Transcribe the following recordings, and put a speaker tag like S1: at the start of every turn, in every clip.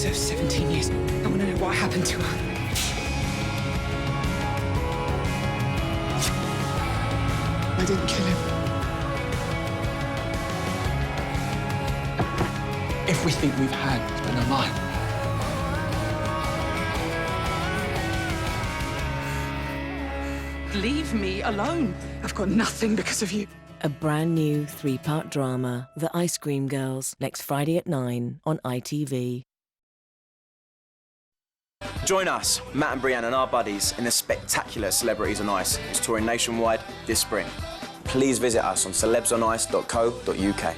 S1: served 17 years. I want to know what happened to her. I didn't kill him. Everything we've had has been a lie. Leave me alone. I've got nothing because of you.
S2: A brand new 3-part drama, The Ice Cream Girls, next Friday at 9 on ITV.
S3: Join us, Matt and Brianne and our buddies, in the spectacular Celebrities on Ice. It's touring nationwide this spring. Please visit us on celebsonice.co.uk.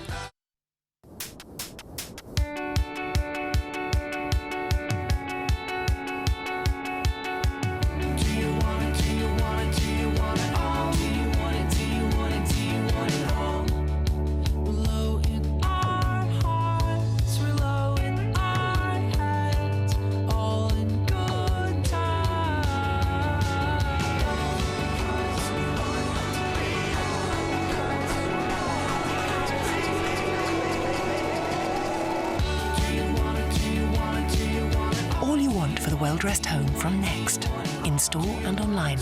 S4: All you want for the well-dressed home from Next, in-store and online.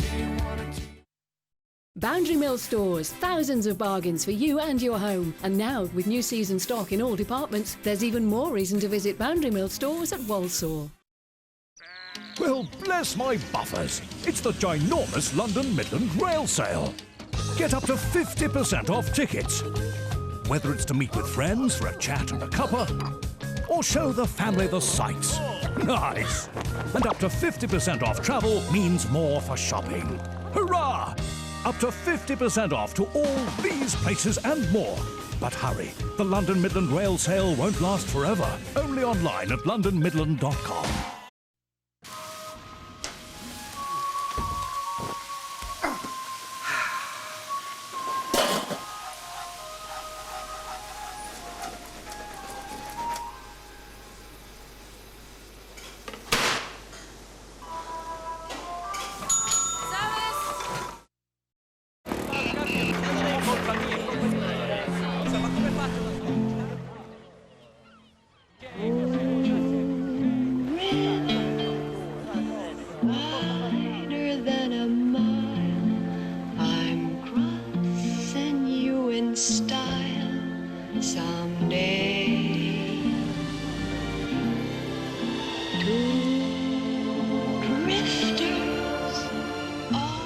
S5: Boundary Mill Stores, thousands of bargains for you and your home. And now, with new season stock in all departments, there's even more reason to visit Boundary Mill Stores at Walsall.
S6: Well, bless my buffers. It's the ginormous London Midland Rail Sale. Get up to 50% off tickets. Whether it's to meet with friends for a chat and a cuppa, or show the family the sights. Nice! And up to 50% off travel means more for shopping. Hurrah! Up to 50% off to all these places and more. But hurry, the London Midland Rail Sale won't last forever. Only online at londonmidland.com.
S7: Wider than a mile, I'm crossing you in style someday. Two drifters all.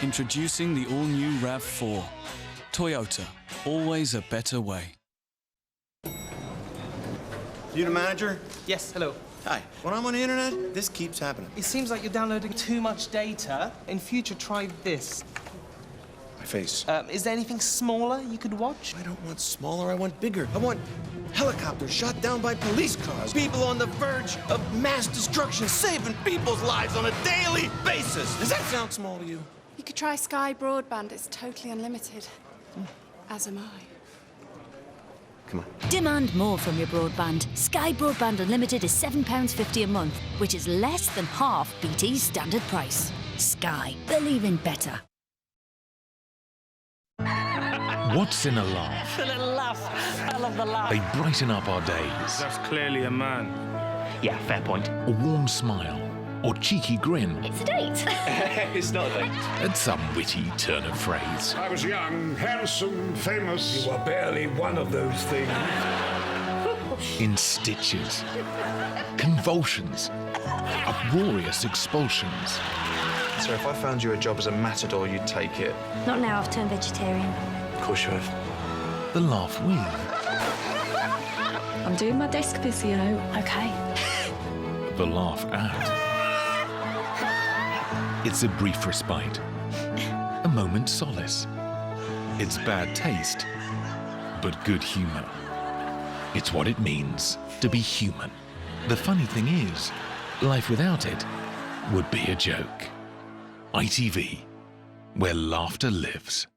S8: Introducing the all-new RAV4. Toyota, always a better way.
S9: You the manager?
S10: Yes, hello.
S9: Hi. When I'm on the internet, this keeps happening.
S10: It seems like you're downloading too much data. In future, try this.
S9: My face.
S10: Is there anything smaller you could watch?
S9: I don't want smaller, I want bigger. I want helicopters shot down by police cars, people on the verge of mass destruction, saving people's lives on a daily basis. Does that sound small to you?
S11: You could try Sky Broadband. It's totally unlimited. As am I.
S9: Come on.
S12: Demand more from your broadband. Sky Broadband Unlimited is £7.50 a month, which is less than half BT's standard price. Sky. Believe in better.
S13: What's in a laugh?
S14: A little laugh. I love the laugh.
S13: They brighten up our days.
S14: That's clearly a man. Yeah, fair point.
S13: A warm smile or cheeky grin.
S12: It's a date.
S9: It's not a date.
S13: And some witty turn of phrase.
S6: I was young, handsome, famous. You were barely one of those things.
S13: In stitches, convulsions, uproarious expulsions.
S9: So if I found you a job as a matador, you'd take it?
S12: Not now, I've turned vegetarian.
S9: Of course you have.
S13: The laugh with.
S11: I'm doing my desk piss, you know.
S12: Okay.
S13: The laugh at. It's a brief respite. A moment's solace. It's bad taste, but good humor. It's what it means to be human. The funny thing is, life without it would be a joke. ITV, where laughter lives.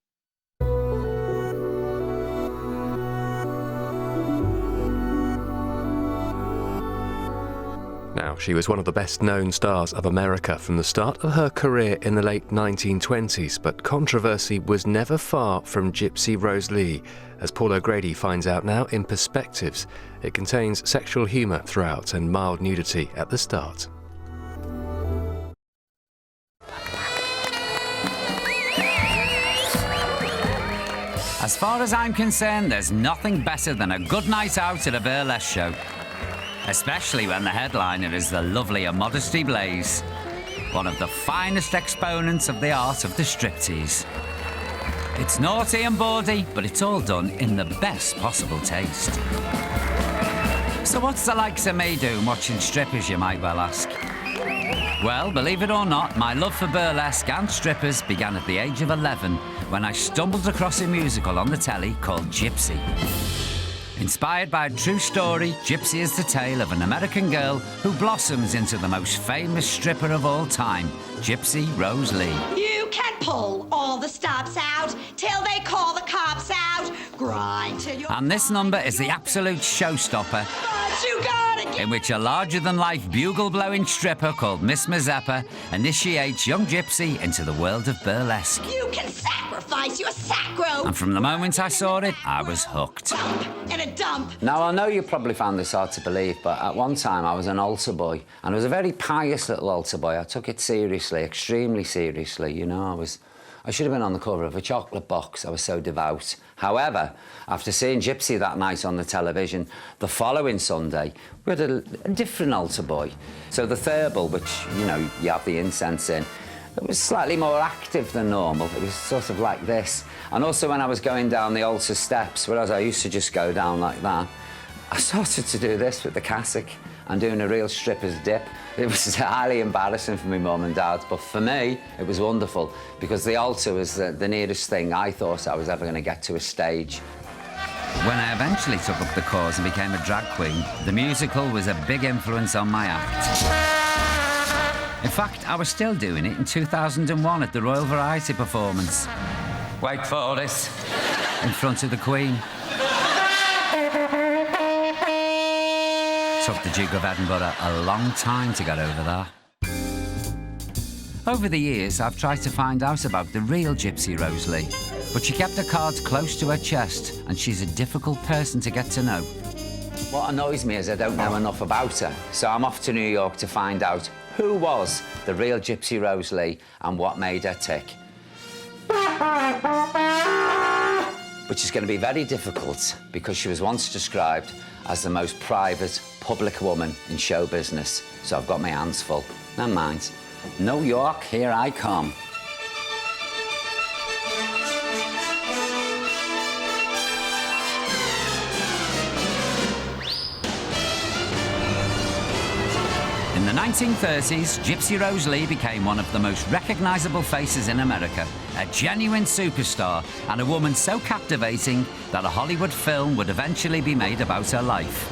S15: Now, she was one of the best-known stars of America from the start of her career in the late 1920s, but controversy was never far from Gypsy Rose Lee, as Paul O'Grady finds out now in Perspectives. It contains sexual humour throughout and mild nudity at the start.
S16: As far as I'm concerned, there's nothing better than a good night out at a burlesque show. Especially when the headliner is the lovely Immodesty Blaze, one of the finest exponents of the art of the striptease. It's naughty and bawdy, but it's all done in the best possible taste. So what's the likes of me doing watching strippers, you might well ask? Well, believe it or not, my love for burlesque and strippers began at the age of 11 when I stumbled across a musical on the telly called Gypsy. Inspired by a true story, Gypsy is the tale of an American girl who blossoms into the most famous stripper of all time, Gypsy Rose Lee.
S17: You can pull all the stops out till they call the cops out. Grind till you're...
S16: And this number is the absolute showstopper,
S17: But you gotta get...
S16: in which a larger-than-life bugle-blowing stripper called Miss Mazeppa initiates young Gypsy into the world of burlesque.
S17: You can sacrifice your sacro...
S16: And from the moment I saw it, I was hooked.
S17: in a dump.
S18: Now, I know you probably found this hard to believe, but at one time I was an altar boy, and I was a very pious little altar boy. I took it seriously, extremely seriously, you know. I should have been on the cover of a chocolate box. I was so devout. However, after seeing Gypsy that night on the television, the following Sunday, we had a different altar boy. So the thurible, which, you know, you have the incense in, it was slightly more active than normal. It was sort of like this. And also when I was going down the altar steps, whereas I used to just go down like that, I started to do this with the cassock and doing a real stripper's dip. It was highly embarrassing for my mum and dad, but for me, it was wonderful because the altar was the nearest thing I thought I was ever going to get to a stage.
S16: When I eventually took up the cause and became a drag queen, the musical was a big influence on my act. In fact, I was still doing it in 2001 at the Royal Variety performance. Wait for this. In front of the Queen. Took the Duke of Edinburgh a long time to get over that. Over the years, I've tried to find out about the real Gypsy Rose Lee, but she kept her cards close to her chest, and she's a difficult person to get to know.
S18: What annoys me is I don't know enough about her, so I'm off to New York to find out who was the real Gypsy Rose Lee and what made her tick. Which is going to be very difficult because she was once described as the most private, public woman in show business. So I've got my hands full. Never mind. New York, here I come.
S16: In the 1930s, Gypsy Rose Lee became one of the most recognisable faces in America, a genuine superstar and a woman so captivating that a Hollywood film would eventually be made about her life.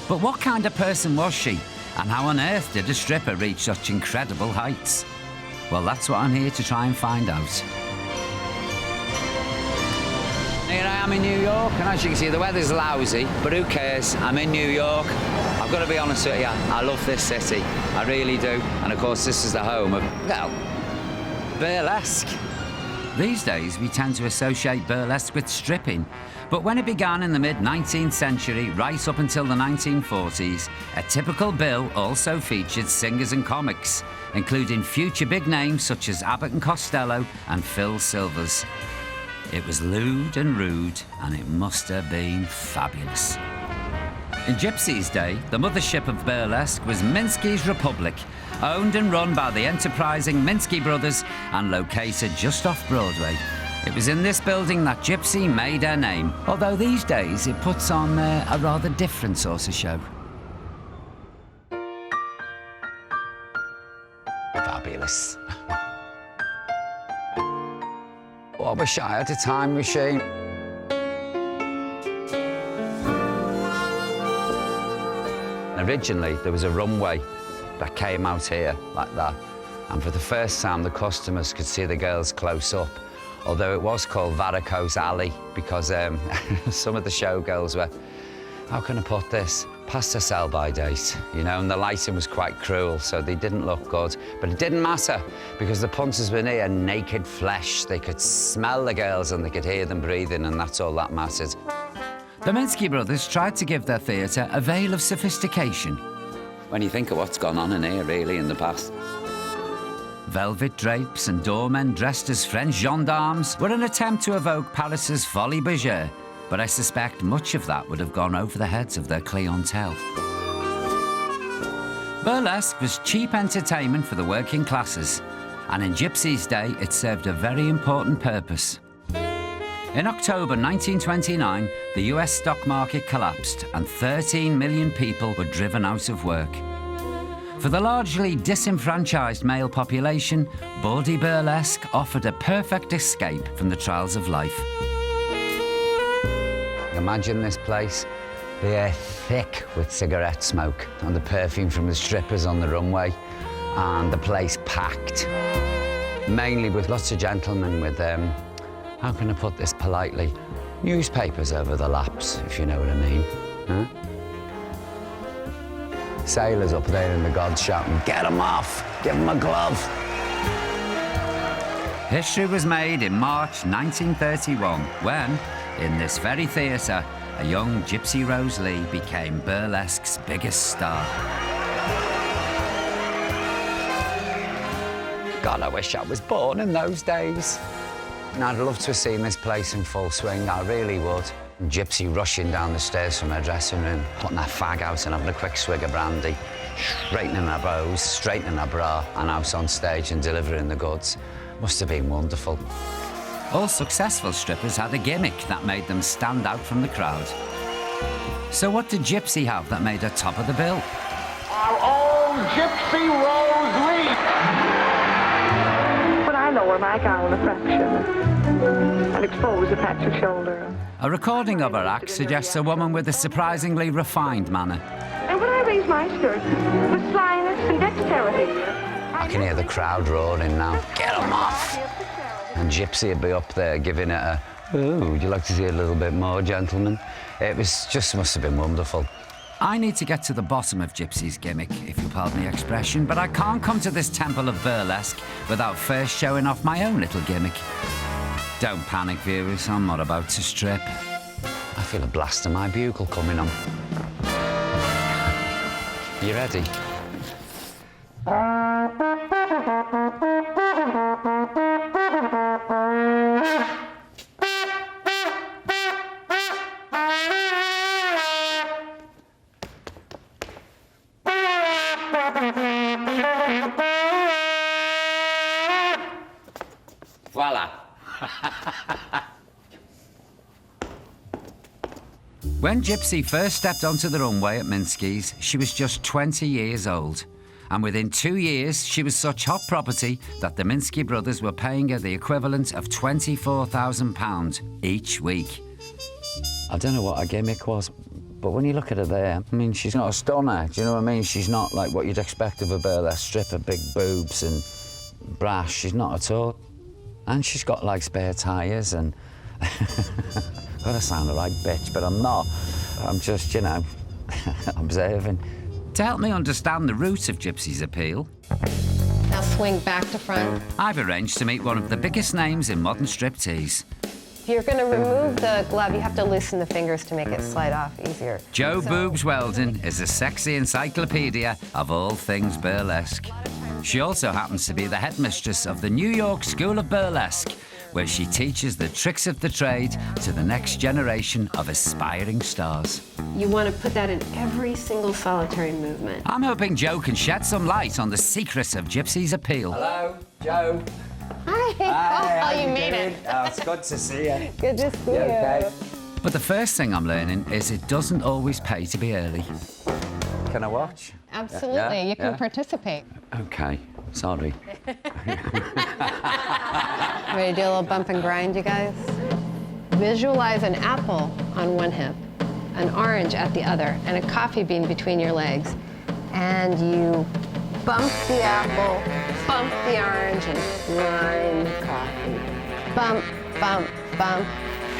S16: But what kind of person was she, and how on earth did a stripper reach such incredible heights? Well, that's what I'm here to try and find out.
S18: Here I am in New York, and as you can see, the weather's lousy, but who cares? I'm in New York. I've got to be honest with you, I love this city. I really do. And of course, this is the home of, well, burlesque.
S16: These days, we tend to associate burlesque with stripping. But when it began in the mid-19th century, right up until the 1940s, a typical bill also featured singers and comics, including future big names such as Abbott and Costello and Phil Silvers. It was lewd and rude, and it must have been fabulous. In Gypsy's day, the mothership of burlesque was Minsky's Republic, owned and run by the enterprising Minsky brothers and located just off Broadway. It was in this building that Gypsy made her name, although these days it puts on a rather different sort of show.
S18: Fabulous. I wish I had a time machine. Originally, there was a runway that came out here, like that. And for the first time, the customers could see the girls close up, although it was called Varicose Alley because some of the showgirls were, how can I put this, past their sell-by date, you know, and the lighting was quite cruel, so they didn't look good. But it didn't matter, because the punters were near naked flesh. They could smell the girls and they could hear them breathing, and that's all that mattered.
S16: The Minsky brothers tried to give their theatre a veil of sophistication.
S18: When you think of what's gone on in here, really, in the past.
S16: Velvet drapes and doormen dressed as French gendarmes were an attempt to evoke Paris's folie bergère, but I suspect much of that would have gone over the heads of their clientele. Burlesque was cheap entertainment for the working classes, and in Gypsy's day it served a very important purpose. In October 1929, the US stock market collapsed and 13 million people were driven out of work. For the largely disenfranchised male population, bawdy burlesque offered a perfect escape from the trials of life.
S18: Imagine this place, the air thick with cigarette smoke and the perfume from the strippers on the runway, and the place packed. Mainly with lots of gentlemen with, how can I put this politely, newspapers over the laps, if you know what I mean. Huh? Sailors up there in the gods shouting, "Get him off! Give him a glove!"
S16: History was made in March 1931 when, in this very theatre, a young Gypsy Rose Lee became burlesque's biggest star.
S18: God, I wish I was born in those days. And I'd love to have seen this place in full swing, I really would. Gypsy rushing down the stairs from her dressing room, putting her fag out and having a quick swig of brandy, straightening her bows, straightening her bra, and out on stage and delivering the goods. Must have been wonderful.
S16: All successful strippers had a gimmick that made them stand out from the crowd. So what did Gypsy have that made her top of the bill?
S19: Our own Gypsy Rose Lee! But I lower my gown a fraction and expose a patch of shoulder.
S16: A recording of her act suggests a woman with a surprisingly refined manner.
S19: And when I raise my skirt with slyness and dexterity,
S18: I can hear the crowd roaring now. Get him off! And Gypsy would be up there giving it a, "Ooh, would you like to see a little bit more, gentlemen?" It was just must have been wonderful.
S16: I need to get to the bottom of Gypsy's gimmick, if you'll pardon the expression, but I can't come to this temple of burlesque without first showing off my own little gimmick. Don't panic, viewers, I'm not about to strip.
S18: I feel a blast of my bugle coming on. You ready?
S16: Voila! When Gypsy first stepped onto the runway at Minsky's, she was just 20 years old. And within 2 years, she was such hot property that the Minsky brothers were paying her the equivalent of £24,000 each week.
S18: I don't know what her gimmick was, but when you look at her there, I mean, she's not a stunner, do you know what I mean? She's not like what you'd expect of a burlesque stripper, big boobs and brash. She's not at all. And she's got, like, spare tyres and... Gotta sound a right bitch, but I'm not. I'm just, you know, observing.
S16: To help me understand the roots of Gypsy's appeal,
S20: Now swing back to front.
S16: I've arranged to meet one of the biggest names in modern striptease.
S20: If you're going to remove the glove, you have to loosen the fingers to make it slide off easier.
S16: Jo Boobs Weldon is a sexy encyclopedia of all things burlesque. She also happens to be the headmistress of the New York School of Burlesque, where she teaches the tricks of the trade to the next generation of aspiring stars.
S20: You want to put that in every single solitary movement.
S16: I'm hoping Jo can shed some light on the secrets of Gypsy's appeal.
S18: Hello, Jo.
S20: Hi. Oh, you made it.
S18: Oh, it's good to see you.
S20: Good to see you.
S18: Okay?
S16: But the first thing I'm learning is it doesn't always pay to be early.
S18: Can I watch?
S20: Absolutely.
S18: Yeah,
S20: you can
S18: yeah.
S20: participate.
S18: Okay, sorry.
S20: Ready to do a little bump and grind, you guys? Visualize an apple on one hip, an orange at the other, and a coffee bean between your legs. And you bump the apple bump the orange and grind the coffee. Bump, bump, bump,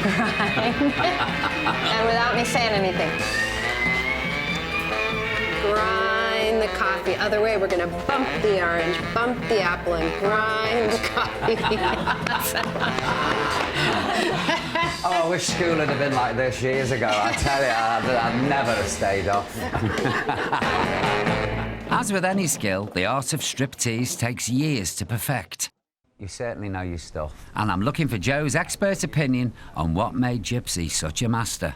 S20: grind. And without me saying anything. Grind the coffee. Other way, we're gonna bump the orange, bump the apple, and grind the coffee.
S18: Oh, I wish school had been like this years ago. I tell you, I'd never have stayed off.
S16: As with any skill, the art of striptease takes years to perfect.
S18: You certainly know your stuff.
S16: And I'm looking for Joe's expert opinion on what made Gypsy such a master.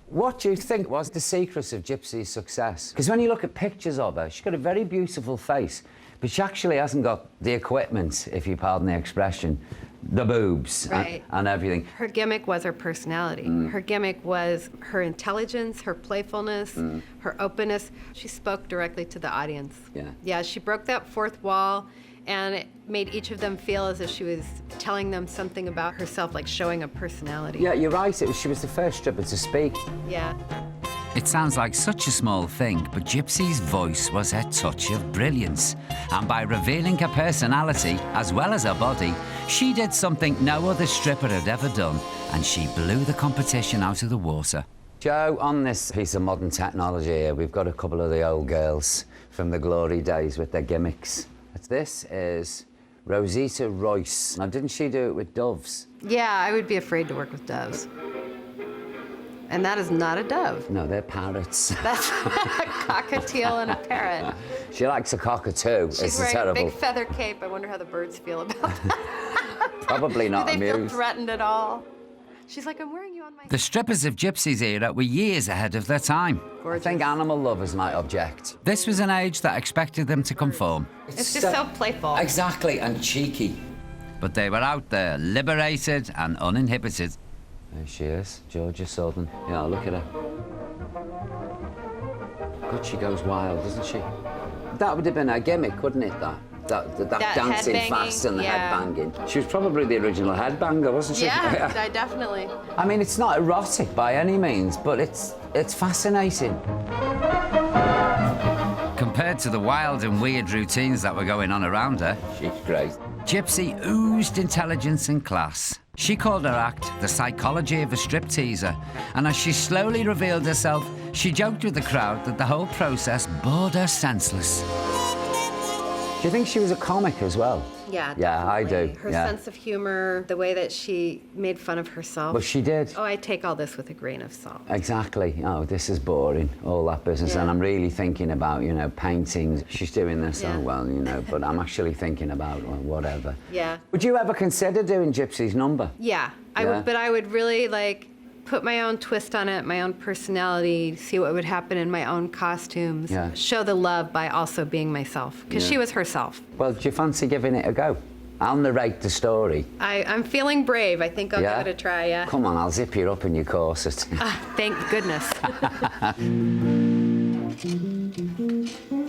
S18: What do you think was the secret of Gypsy's success? Because when you look at pictures of her, she's got a very beautiful face, but she actually hasn't got the equipment, if you pardon the expression, the boobs and everything.
S20: Her gimmick was her personality. Her gimmick was her intelligence, her playfulness, her openness. She spoke directly to the audience. Yeah, she broke that fourth wall, and it made each of them feel as if she was telling them something about herself, like showing a personality.
S18: Yeah, you're right. She was the first stripper to speak.
S20: Yeah.
S16: It sounds like such a small thing, but Gypsy's voice was a touch of brilliance. And by revealing her personality, as well as her body, she did something no other stripper had ever done, and she blew the competition out of the water.
S18: Joe, on this piece of modern technology here, we've got a couple of the old girls from the glory days with their gimmicks. This is Rosita Royce. Now, didn't she do it with doves?
S20: Yeah, I would be afraid to work with doves. And that is not a dove.
S18: No, they're parrots.
S20: That's a cockatiel and a parrot.
S18: She likes a cockatoo.
S20: She's wearing a big feather cape. I wonder how the birds feel about that.
S18: Probably not
S20: Do they feel
S18: amused.
S20: threatened at all? She's like, I'm wearing you on my...
S16: The strippers of Gypsy's era were years ahead of their time.
S20: Gorgeous.
S18: I think animal lovers might object.
S16: This was an age that expected them to conform.
S20: It's just so playful.
S18: Exactly, and cheeky.
S16: But they were out there, liberated and uninhibited.
S18: There she is, Georgia Southern. Yeah, look at her. God, she goes wild, doesn't she? That would have been her gimmick, wouldn't it, that dancing fast and the head banging. She was probably the original headbanger, wasn't she?
S20: Yeah, definitely.
S18: I mean, it's not erotic by any means, but it's fascinating.
S16: Compared to the wild and weird routines that were going on around her,
S18: she's great.
S16: Gypsy oozed intelligence and class. She called her act the psychology of a stripteaser, and as she slowly revealed herself, she joked with the crowd that the whole process bored her senseless.
S18: Do you think she was a comic as well?
S20: Yeah,
S18: yeah, I do.
S20: Her sense of humor, the way that she made fun of herself.
S18: Well, she did.
S20: Oh, I take all this with a grain of salt.
S18: Exactly. Oh, this is boring, all that business. And I'm really thinking about, you know, paintings. She's doing this, oh, well, you know, but I'm actually thinking about whatever.
S20: Yeah.
S18: Would you ever consider doing Gypsy's number?
S20: Yeah, I would, but I would really, like, put my own twist on it, my own personality, see what would happen in my own costumes.
S18: Yeah.
S20: Show the love by also being myself, because she was herself.
S18: Well, do you fancy giving it a go? I'll narrate the story.
S20: I'm feeling brave. I think I'll give it a try, yeah.
S18: Come on, I'll zip you up in your corset.
S20: Thank goodness.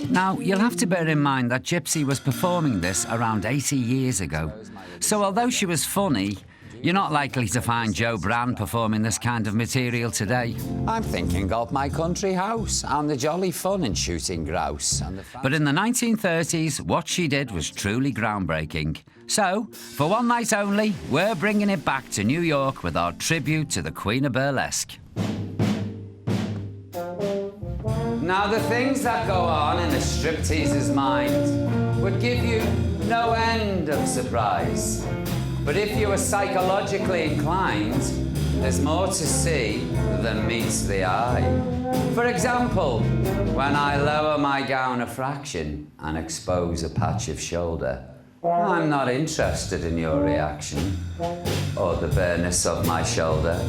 S16: Now, you'll have to bear in mind that Gypsy was performing this around 80 years ago. So although she was funny, you're not likely to find Joe Brand performing this kind of material today.
S18: I'm thinking of my country house and the jolly fun in shooting grouse.
S16: But in the 1930s, what she did was truly groundbreaking. So, for one night only, we're bringing it back to New York with our tribute to the Queen of Burlesque.
S18: Now, the things that go on in a stripteaser's mind would give you no end of surprise. But if you are psychologically inclined, there's more to see than meets the eye. For example, when I lower my gown a fraction and expose a patch of shoulder, I'm not interested in your reaction or the bareness of my shoulder.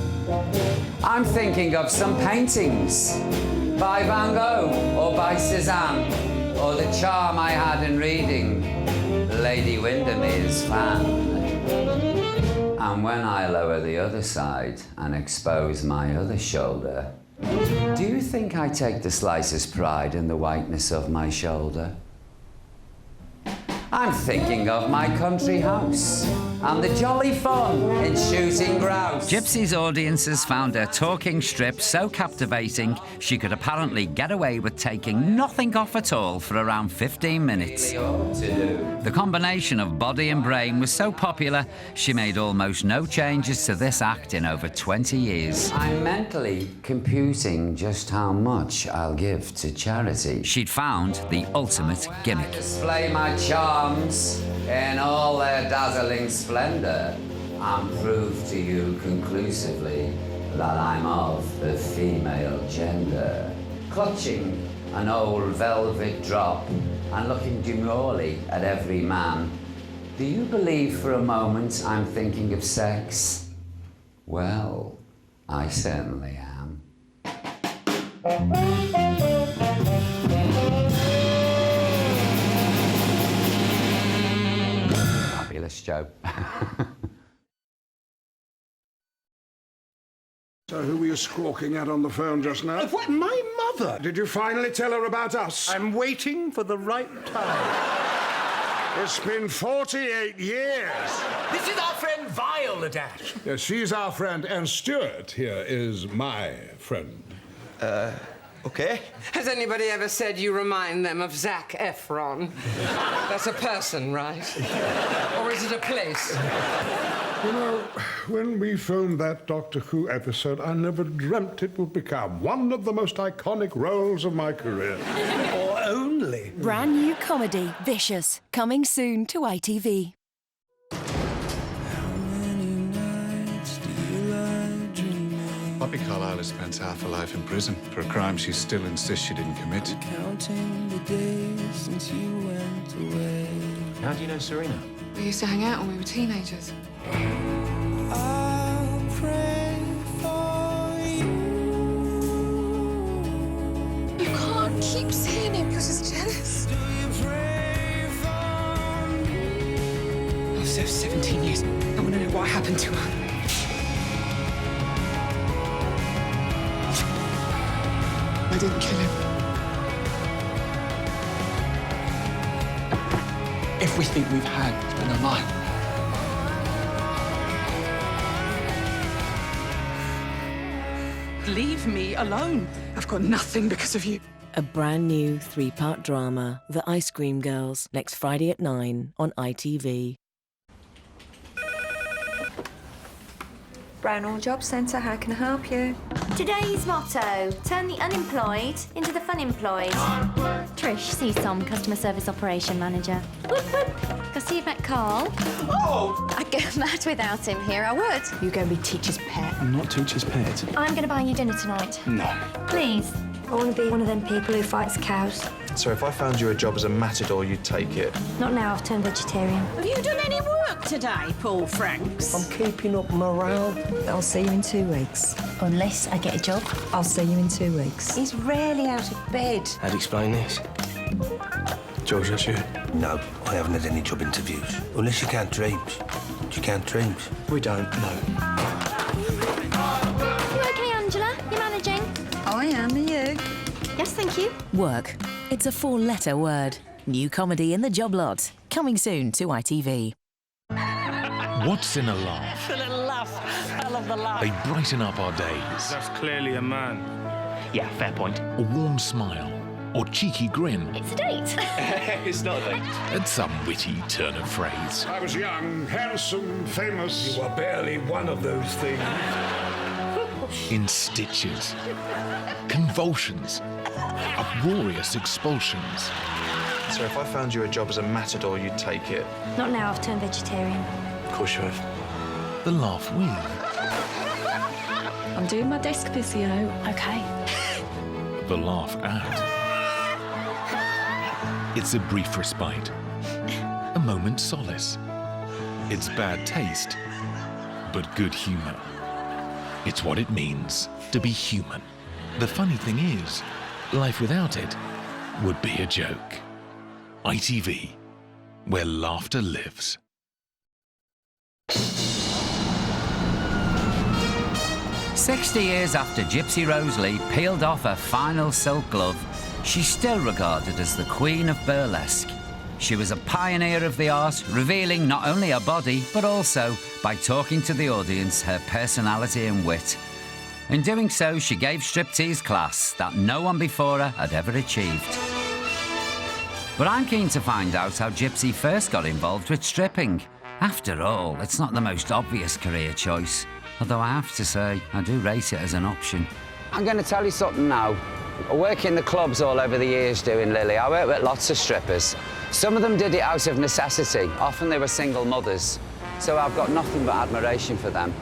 S18: I'm thinking of some paintings by Van Gogh or by Cézanne, or the charm I had in reading Lady Windermere's Fan. And when I lower the other side and expose my other shoulder, do you think I take the slightest pride in the whiteness of my shoulder? I'm thinking of my country house and the jolly fun in shooting grouse.
S16: Gypsy's audiences found her talking strip so captivating she could apparently get away with taking nothing off at all for around 15 minutes. The combination of body and brain was so popular she made almost no changes to this act in over 20 years.
S18: I'm mentally computing just how much I'll give to charity.
S16: She'd found the ultimate gimmick.
S18: Display my charms in all their dazzling splendour and prove to you conclusively that I'm of the female gender. Clutching an old velvet drop and looking demurely at every man, do you believe for a moment I'm thinking of sex? Well, I certainly am. Fabulous, Joe.
S21: So who were you squawking at on the phone just now?
S9: What, my mother?
S21: Did you finally tell her about us?
S9: I'm waiting for the right time.
S21: It's been 48 years.
S9: This is our friend Viola Dash.
S21: Yes, she's our friend, and Stuart here is my friend.
S9: Okay.
S22: Has anybody ever said you remind them of Zac Efron? That's a person, right? Or is it a place?
S21: You know, when we filmed that Doctor Who episode, I never dreamt it would become one of the most iconic roles of my career.
S9: Or only.
S23: Brand new comedy, Vicious, coming soon to ITV.
S24: Poppy Carlyle has spent half her life in prison for a crime she still insists she didn't commit.
S25: Counting the days since you went away.
S26: How do you know Serena?
S11: We used to hang out when we were teenagers.
S25: I'll pray for you.
S11: You can't keep saying it because it's jealous.
S25: Do you pray for me?
S1: I've served 17 years. I want to know what happened to her. I didn't kill him. Everything we've had has been a lie. Leave me alone. I've got nothing because of you.
S2: A brand new 3-part drama, The Ice Cream Girls, next Friday at 9 on ITV.
S27: Brownall Job Centre, how can I help you?
S28: Today's motto, turn the unemployed into the fun employed. Trish, CSOM, Customer Service Operation Manager. Whoop, whoop. I see you've met Carl. Oh! I'd go mad without him here, I would.
S27: You're going to be teacher's pet.
S24: I'm not teacher's pet.
S28: I'm going to buy you dinner tonight.
S24: No.
S28: Please.
S27: I want to be one of them people who fights cows.
S26: So if I found you a job as a matador, you'd take it?
S27: Not now, I've turned vegetarian.
S29: Have you done any work today, Paul Franks?
S27: I'm keeping up morale. I'll see you in 2 weeks.
S28: Unless I get a job.
S27: I'll see you in 2 weeks.
S28: He's rarely out of bed.
S26: How'd you explain this? George, that's you?
S9: No, I haven't had any job interviews. Unless you count dreams. Do you count dreams?
S26: We don't, no.
S28: You okay, Angela? You managing?
S27: I am, are you?
S28: Yes, thank you.
S23: Work. It's a 4-letter word. New comedy in the job lot. Coming soon to ITV.
S13: What's in a laugh?
S14: The little laugh. I love the laugh.
S13: They brighten up our days.
S14: That's clearly a man. Yeah, fair point.
S13: A warm smile or cheeky grin.
S28: It's a date.
S26: It's not a date.
S13: And some witty turn of phrase.
S21: I was young, handsome, famous.
S9: You are barely one of those things.
S13: In stitches, convulsions, uproarious expulsions.
S26: So if I found you a job as a matador, you'd take it?
S27: Not now, I've turned vegetarian.
S26: Of course you have.
S13: The laugh with.
S27: I'm doing my desk physio.
S28: Okay.
S13: The laugh at. It's a brief respite, a moment's solace. It's bad taste, but good humour. It's what it means to be human. The funny thing is, life without it would be a joke. ITV, where laughter lives.
S16: "60 years after Gypsy Rose Lee peeled off her final silk glove, she's still regarded as the queen of burlesque. She was a pioneer of the art, revealing not only her body, but also, by talking to the audience, her personality and wit. In doing so, she gave striptease class that no one before her had ever achieved. But I'm keen to find out how Gypsy first got involved with stripping. After all, it's not the most obvious career choice, although I have to say, I do rate it as an option.
S18: I'm going to tell you something now. I work in the clubs all over the years doing Lily. I work with lots of strippers. Some of them did it out of necessity. Often they were single mothers. So I've got nothing but admiration for them.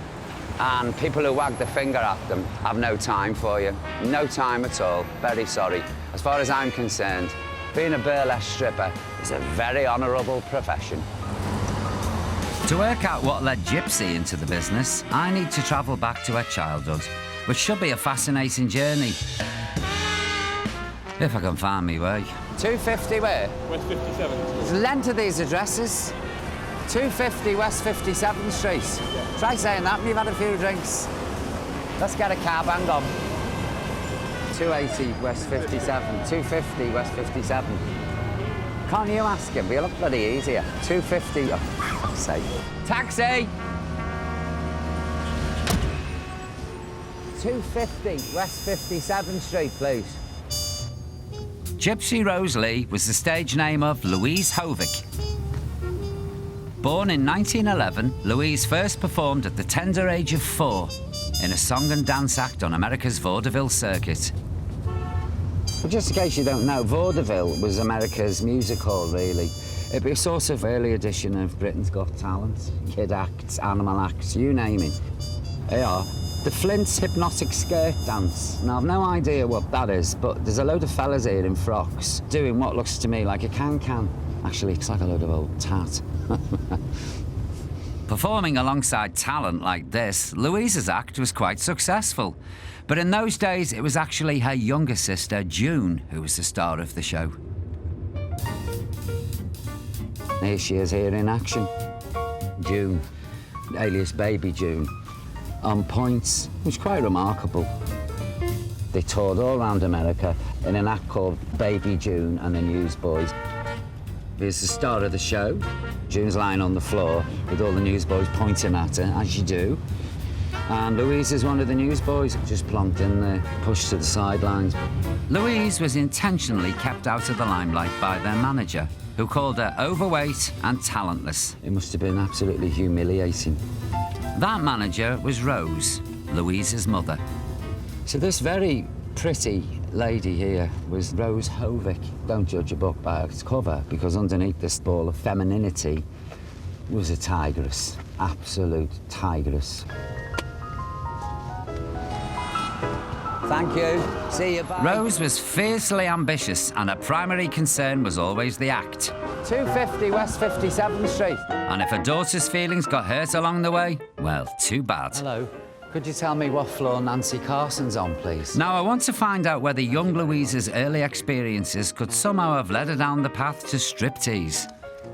S18: And people who wag the finger at them have no time for you. No time at all. Very sorry. As far as I'm concerned, being a burlesque stripper is a very honourable profession.
S16: To work out what led Gypsy into the business, I need to travel back to her childhood, which should be a fascinating journey. If I can find me way.
S18: 250 where?
S3: West 57th.
S18: The length of these addresses. 250 West 57th Street. Yeah. Try saying that when you've had a few drinks. Let's get a cab, hang on. 280 West 57, 250 West 57. Can't you ask him? We'll look bloody easier. 250, oh, for fuck's sake. Taxi! 250 West 57th Street, please.
S16: Gypsy Rose Lee was the stage name of Louise Hovick. Born in 1911, Louise first performed at the tender age of 4 in a song and dance act on America's vaudeville circuit.
S18: Well, just in case you don't know, vaudeville was America's music hall, really. It'd be a sort of early edition of Britain's Got Talent. Kid acts, animal acts, you name it. They are. The Flint's hypnotic skirt dance. Now, I've no idea what that is, but there's a load of fellas here in frocks doing what looks to me like a can-can. Actually, it's like a load of old tat.
S16: Performing alongside talent like this, Louise's act was quite successful. But in those days, it was actually her younger sister, June, who was the star of the show.
S18: Here she is here in action. June, alias Baby June. On points, which is quite remarkable. They toured all around America in an act called Baby June and the Newsboys. Here's the star of the show. June's lying on the floor with all the newsboys pointing at her, as you do. And Louise is one of the newsboys, just plonked in there, pushed to the sidelines.
S16: Louise was intentionally kept out of the limelight by their manager, who called her overweight and talentless.
S18: It must have been absolutely humiliating.
S16: That manager was Rose, Louise's mother.
S18: So this very pretty lady here was Rose Hovick. Don't judge a book by its cover, because underneath this ball of femininity was a tigress, absolute tigress. Thank you. See you, bye.
S16: Rose was fiercely ambitious, and her primary concern was always the act.
S18: 250 West 57th Street.
S16: And if her daughter's feelings got hurt along the way, well, too bad.
S18: Hello. Could you tell me what floor Nancy Carson's on, please?
S16: Now, I want to find out whether young Louise's early experiences could somehow have led her down the path to striptease.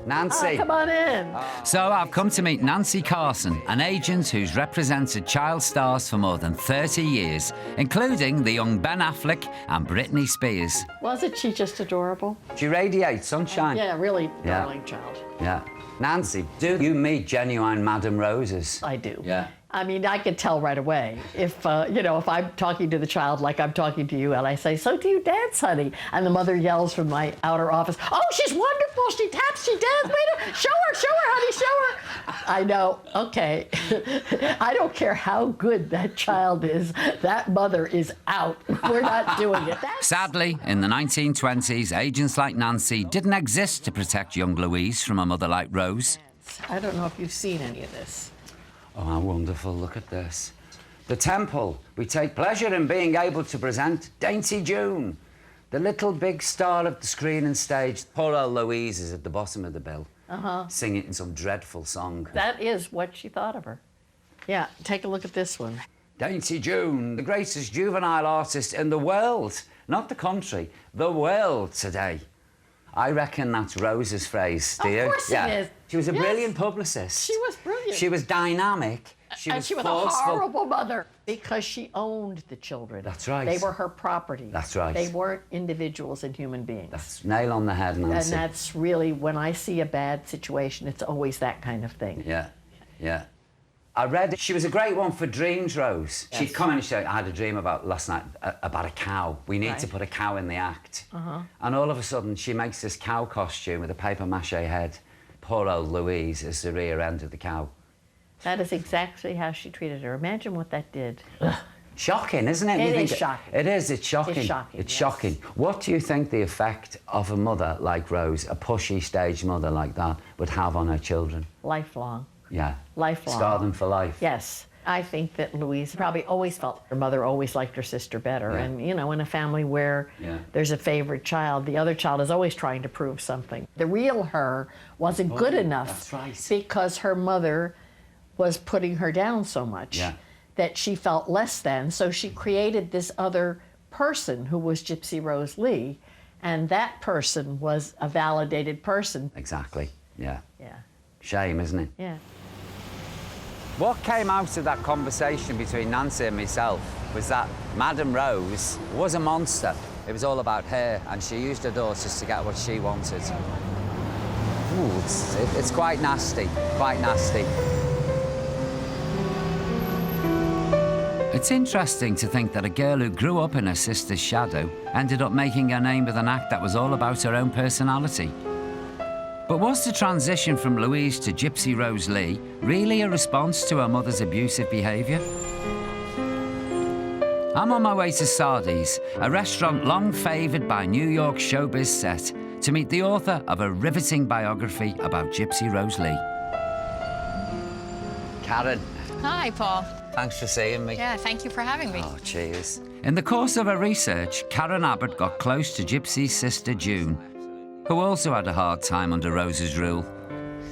S18: Nancy.
S29: Oh, come on in.
S16: So I've come to meet Nancy Carson, an agent who's represented child stars for more than 30 years, including the young Ben Affleck and Britney Spears.
S29: Wasn't she just adorable?
S18: She radiates sunshine.
S29: Yeah, really darling child.
S18: Yeah. Nancy, do you meet genuine Madame Roses?
S29: I do.
S18: Yeah.
S29: I mean, I could tell right away if, if I'm talking to the child like I'm talking to you and I say, so do you dance, honey? And the mother yells from my outer office, oh, she's wonderful. She taps, she dances. Show her, honey, show her. I know, okay. I don't care how good that child is. That mother is out. We're not doing it.
S16: Sadly, in the 1920s, agents like Nancy didn't exist to protect young Louise from a mother like Rose.
S29: I don't know if you've seen any of this.
S18: Oh, how wonderful. Look at this. The Temple. We take pleasure in being able to present Dainty June, the little big star of the screen and stage. Poor old Louise is at the bottom of the bill, singing in some dreadful song.
S29: That is what she thought of her. Yeah, take a look at this one.
S18: Dainty June, the greatest juvenile artist in the world. Not the country, the world today. I reckon that's Rose's phrase, do you?
S29: Of course it is.
S18: She was a brilliant publicist.
S29: She was brilliant.
S18: She was dynamic. She was
S29: a
S18: forceful.
S29: horrible mother because she owned the children.
S18: That's right.
S29: They were her property.
S18: That's right.
S29: They weren't individuals and human beings.
S18: That's nail on the head, Nancy.
S29: And that's really, when I see a bad situation, it's always that kind of thing.
S18: Yeah, yeah. I read she was a great one for dreams, Rose.
S29: Yes.
S18: She'd come in and say, I had a dream last night about a cow. We need to put a cow in the act. And all of a sudden, she makes this cow costume with a papier-mâché head. Poor old Louise is the rear end of the cow.
S29: That is exactly how she treated her. Imagine what that did.
S18: Shocking, isn't it?
S29: It is shocking.
S18: It is, it's shocking.
S29: It's shocking,
S18: It's
S29: yes.
S18: shocking. What do you think the effect of a mother like Rose, a pushy stage mother like that, would have on her children?
S29: Lifelong.
S18: Yeah.
S29: Lifelong.
S18: Scar them for life.
S29: Yes. I think that Louise probably always felt her mother always liked her sister better.
S18: Yeah.
S29: And, you know, in a family where there's a favorite child, the other child is always trying to prove something. The real her wasn't good enough
S18: that's right.
S29: because her mother was putting her down so much that she felt less than. So she created this other person who was Gypsy Rose Lee, and that person was a validated person.
S18: Exactly, yeah.
S29: Yeah.
S18: Shame, isn't it?
S29: Yeah.
S18: What came out of that conversation between Nancy and myself was that Madame Rose was a monster. It was all about her, and she used her daughters to get what she wanted. Ooh, it's quite nasty, quite nasty.
S16: It's interesting to think that a girl who grew up in her sister's shadow ended up making her name with an act that was all about her own personality. But was the transition from Louise to Gypsy Rose Lee really a response to her mother's abusive behaviour? I'm on my way to Sardi's, a restaurant long favoured by New York showbiz set, to meet the author of a riveting biography about Gypsy Rose Lee.
S18: Karen,
S3: Hi, Paul.
S18: thanks for seeing me.
S3: Yeah, thank you for having me.
S18: Oh, cheers.
S16: In the course of her research, Karen Abbott got close to Gypsy's sister June, who also had a hard time under Rose's rule.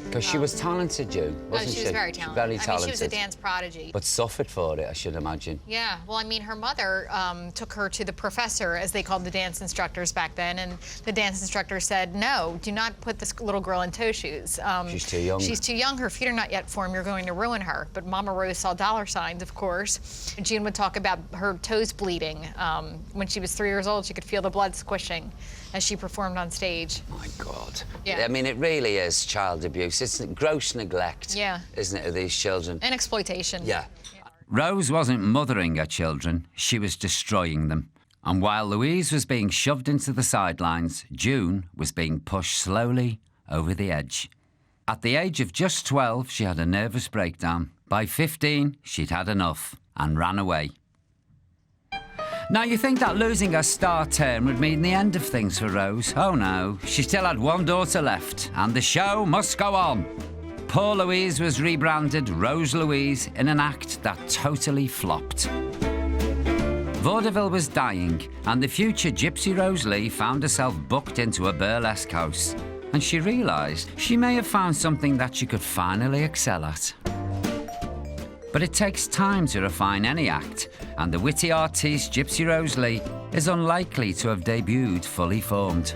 S18: Because she was talented, June, wasn't she?
S3: She was very talented.
S18: Very talented.
S3: I mean, she was a dance prodigy.
S18: But suffered for it, I should imagine.
S3: Yeah, well, I mean, her mother took her to the professor, as they called the dance instructors back then, and the dance instructor said, no, do not put this little girl in toe shoes.
S18: She's too young.
S3: She's too young. Her feet are not yet formed. You're going to ruin her. But Mama Rose saw dollar signs, of course. June would talk about her toes bleeding. When she was 3 years old, she could feel the blood squishing as she performed on stage.
S18: My God.
S3: Yeah.
S18: I mean, it really is child abuse. It's gross neglect, isn't it, of these children?
S3: And exploitation.
S18: Yeah.
S16: Rose wasn't mothering her children, she was destroying them. And while Louise was being shoved into the sidelines, June was being pushed slowly over the edge. At the age of just 12, she had a nervous breakdown. By 15, she'd had enough and ran away. Now, you think that losing her star turn would mean the end of things for Rose? Oh no, she still had one daughter left, and the show must go on. Poor Louise was rebranded Rose Louise in an act that totally flopped. Vaudeville was dying, and the future Gypsy Rose Lee found herself booked into a burlesque house, and she realised she may have found something that she could finally excel at. But it takes time to refine any act, and the witty artiste Gypsy Rose Lee is unlikely to have debuted fully formed.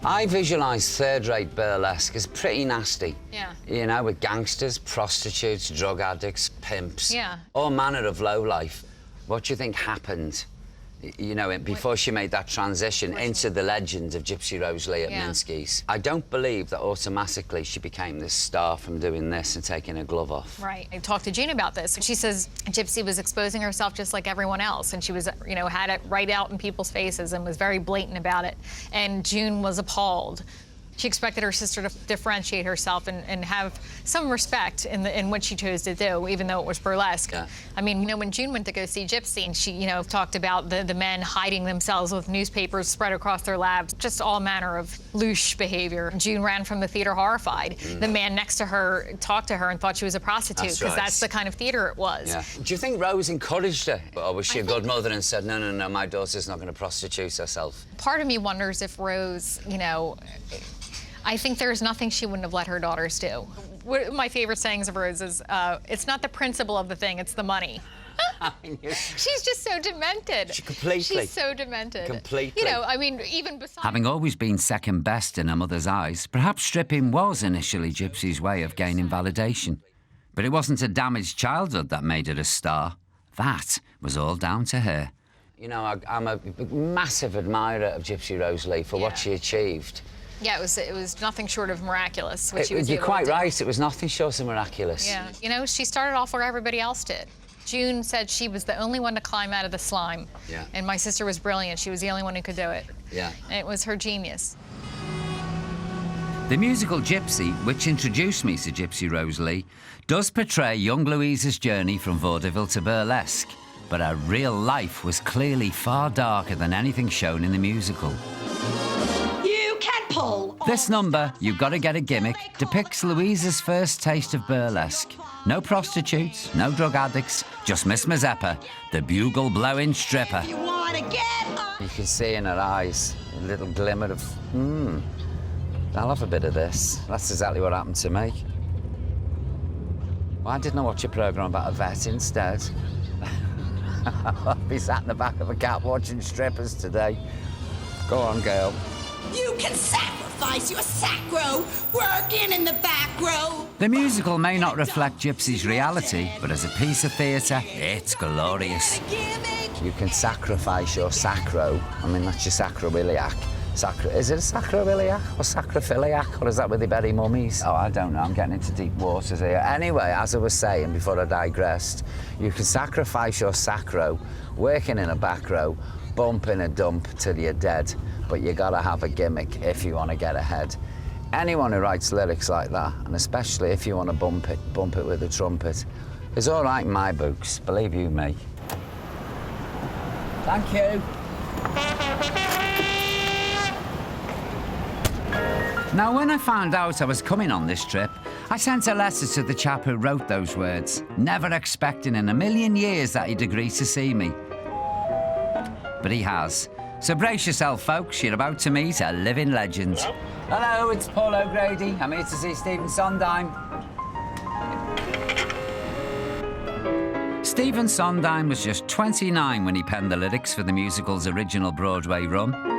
S18: I visualise third-rate burlesque as pretty nasty.
S3: Yeah.
S18: You know, with gangsters, prostitutes, drug addicts, pimps.
S3: Yeah.
S18: All manner of lowlife. What do you think happened, you know, before she made that transition into the legend of Gypsy Rose Lee at Minsky's? I don't believe that automatically she became this star from doing this and taking her glove off.
S3: Right. I talked to June about this. She says Gypsy was exposing herself just like everyone else, and she was, you know, had it right out in people's faces and was very blatant about it. And June was appalled. She expected her sister to differentiate herself and have some respect in what she chose to do, even though it was burlesque.
S18: Yeah.
S3: I mean, you know, when June went to go see Gypsy, and she, you know, talked about the men hiding themselves with newspapers spread across their laps, just all manner of louche behavior. June ran from the theater horrified. The man next to her talked to her and thought she was a prostitute, because that's the kind of theater it was.
S18: Yeah. Do you think Rose encouraged her? Or was she a good mother and said, no, no, no, my daughter's not going to prostitute herself?
S3: Part of me wonders if Rose, you know, I think there's nothing she wouldn't have let her daughters do. One of my favorite sayings of Rose is, it's not the principle of the thing, it's the money. She's just so demented. She's so demented.
S18: Completely.
S3: You know, I mean, even besides...
S16: Having always been second best in her mother's eyes, perhaps stripping was initially Gypsy's way of gaining validation. But it wasn't a damaged childhood that made her a star. That was all down to her.
S18: You know, I'm a massive admirer of Gypsy Rose Lee for what she achieved.
S3: Yeah, it was nothing short of miraculous. What she was
S18: You're
S3: able
S18: quite
S3: to do.
S18: right. It was nothing short of miraculous.
S3: Yeah, you know, she started off where everybody else did. June said she was the only one to climb out of the slime.
S18: Yeah.
S3: And my sister was brilliant. She was the only one who could do it.
S18: Yeah.
S3: And it was her genius.
S16: The musical Gypsy, which introduced me to Gypsy Rose Lee, does portray young Louisa's journey from vaudeville to burlesque, but her real life was clearly far darker than anything shown in the musical.
S4: You can pull.
S16: This number, You've Got to Get a Gimmick, depicts Louisa's first taste of burlesque. No prostitutes, no drug addicts, just Miss Mazeppa, the bugle-blowing stripper.
S4: You want to get up.
S18: You can see in her eyes a little glimmer of, I'll have a bit of this. That's exactly what happened to me. Why didn't I watch a programme about a vet instead? I'll be sat in the back of a cab watching strippers today. Go on, girl.
S4: You can sacrifice your sacro working in the back row.
S16: The musical may not reflect Gypsy's reality, but as a piece of theatre, it's glorious.
S18: You can sacrifice your sacro. I mean, that's your sacroiliac. Is it a sacroiliac or sacrophiliac, or is that where they bury mummies? Oh, I don't know. I'm getting into deep waters here. Anyway, as I was saying before I digressed, you can sacrifice your sacro, working in a back row, bumping a dump till you're dead, but you gotta have a gimmick if you want to get ahead. Anyone who writes lyrics like that, and especially if you want to bump it with a trumpet, is all right in my books, believe you me. Thank you.
S16: Now, when I found out I was coming on this trip, I sent a letter to the chap who wrote those words, never expecting in a million years that he'd agree to see me. But he has. So brace yourself, folks, you're about to meet a living legend. Hello, it's Paul O'Grady. I'm here to see Stephen Sondheim. Stephen Sondheim was just 29 when he penned the lyrics for the musical's original Broadway run.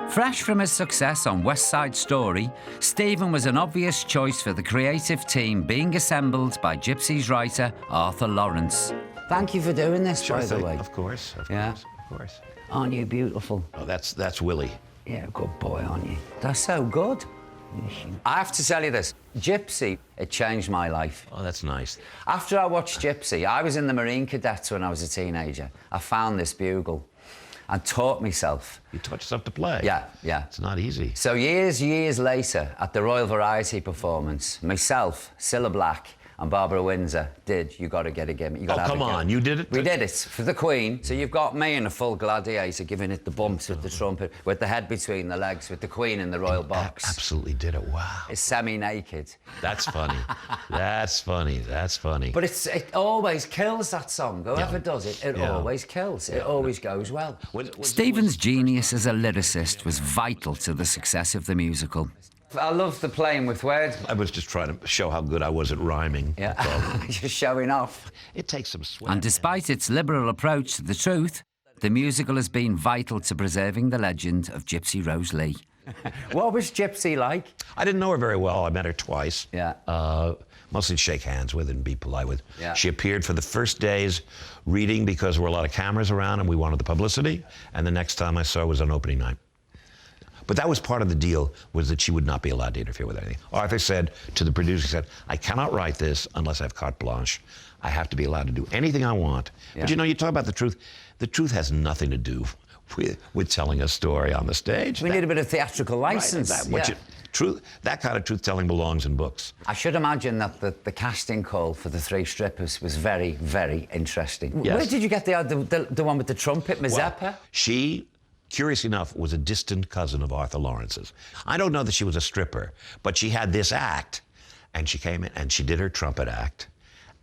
S16: Fresh from his success on West Side Story, Stephen was an obvious choice for the creative team being assembled by Gypsy's writer, Arthur Lawrence.
S18: Thank you for doing this,
S5: Sure
S18: by the
S5: thing.
S18: way.
S5: Of course, of course.
S18: Aren't you beautiful?
S5: Oh, that's Willie.
S18: Yeah, good boy, aren't you? They're so good. I have to tell you this. Gypsy, it changed my life.
S5: Oh, that's nice.
S18: After I watched Gypsy, I was in the Marine Cadets when I was a teenager. I found this bugle and taught myself.
S5: You taught yourself to play?
S18: Yeah, yeah.
S5: It's not easy.
S18: So years later, at the Royal Variety performance, myself, Cilla Black, and Barbara Windsor did You Got to Get a Gimmick. You gotta have
S5: come
S18: a gimmick.
S5: on, you did it?
S18: We did it for the Queen. So you've got me in a full gladiator giving it the bumps with the trumpet, with the head between the legs, with the Queen in the royal box.
S5: Absolutely did it. Wow.
S18: It's semi-naked.
S5: That's funny. That's funny. That's funny.
S18: But it always kills, that song. Whoever does it, it
S5: Yeah.
S18: always kills. It always goes well.
S16: Stephen's genius as a lyricist was vital to the success of the musical.
S18: I love the playing with words.
S5: I was just trying to show how good I was at rhyming.
S18: Yeah, just showing off.
S5: It takes some sweat.
S16: And despite its liberal approach to the truth, the musical has been vital to preserving the legend of Gypsy Rose Lee.
S18: What was Gypsy like?
S5: I didn't know her very well. I met her twice.
S18: Yeah.
S5: Mostly shake hands with and be polite with.
S18: Yeah.
S5: She appeared for the first days reading because there were a lot of cameras around and we wanted the publicity. And the next time I saw her was on opening night. But that was part of the deal, was that she would not be allowed to interfere with anything. Arthur said to the producer, he said, I cannot write this unless I have carte blanche. I have to be allowed to do anything I want.
S18: Yeah.
S5: But you know, you talk about the truth. The truth has nothing to do with telling a story on the stage.
S18: We need a bit of theatrical license.
S5: Right, that kind of truth-telling belongs in books.
S18: I should imagine that the casting call for the three strippers was very, very interesting.
S5: Yes.
S18: Where did you get the one with the trumpet, Mazeppa?
S5: Well, she, curious enough, was a distant cousin of Arthur Lawrence's. I don't know that she was a stripper, but she had this act, and she came in and she did her trumpet act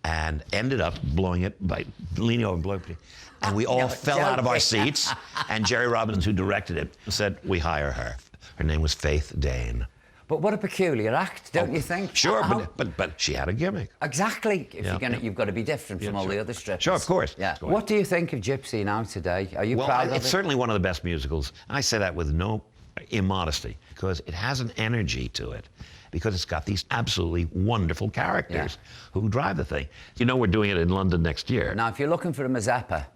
S5: and ended up blowing it by leaning over and blowing it. And we all fell out of our seats, and Jerry Robbins, who directed it, said, we hire her. Her name was Faith Dane.
S18: But what a peculiar act, don't you think?
S5: Sure, but she had a gimmick.
S18: Exactly. If you've got to be different from all the other strippers.
S5: Sure, of course.
S18: Yeah. What do you think of Gypsy now today? Are you proud of it?
S5: It's certainly one of the best musicals. And I say that with no immodesty, because it has an energy to it. because it's got these absolutely wonderful characters who drive the thing. You know, we're doing it in London next year.
S18: Now, if you're looking for a Mazeppa,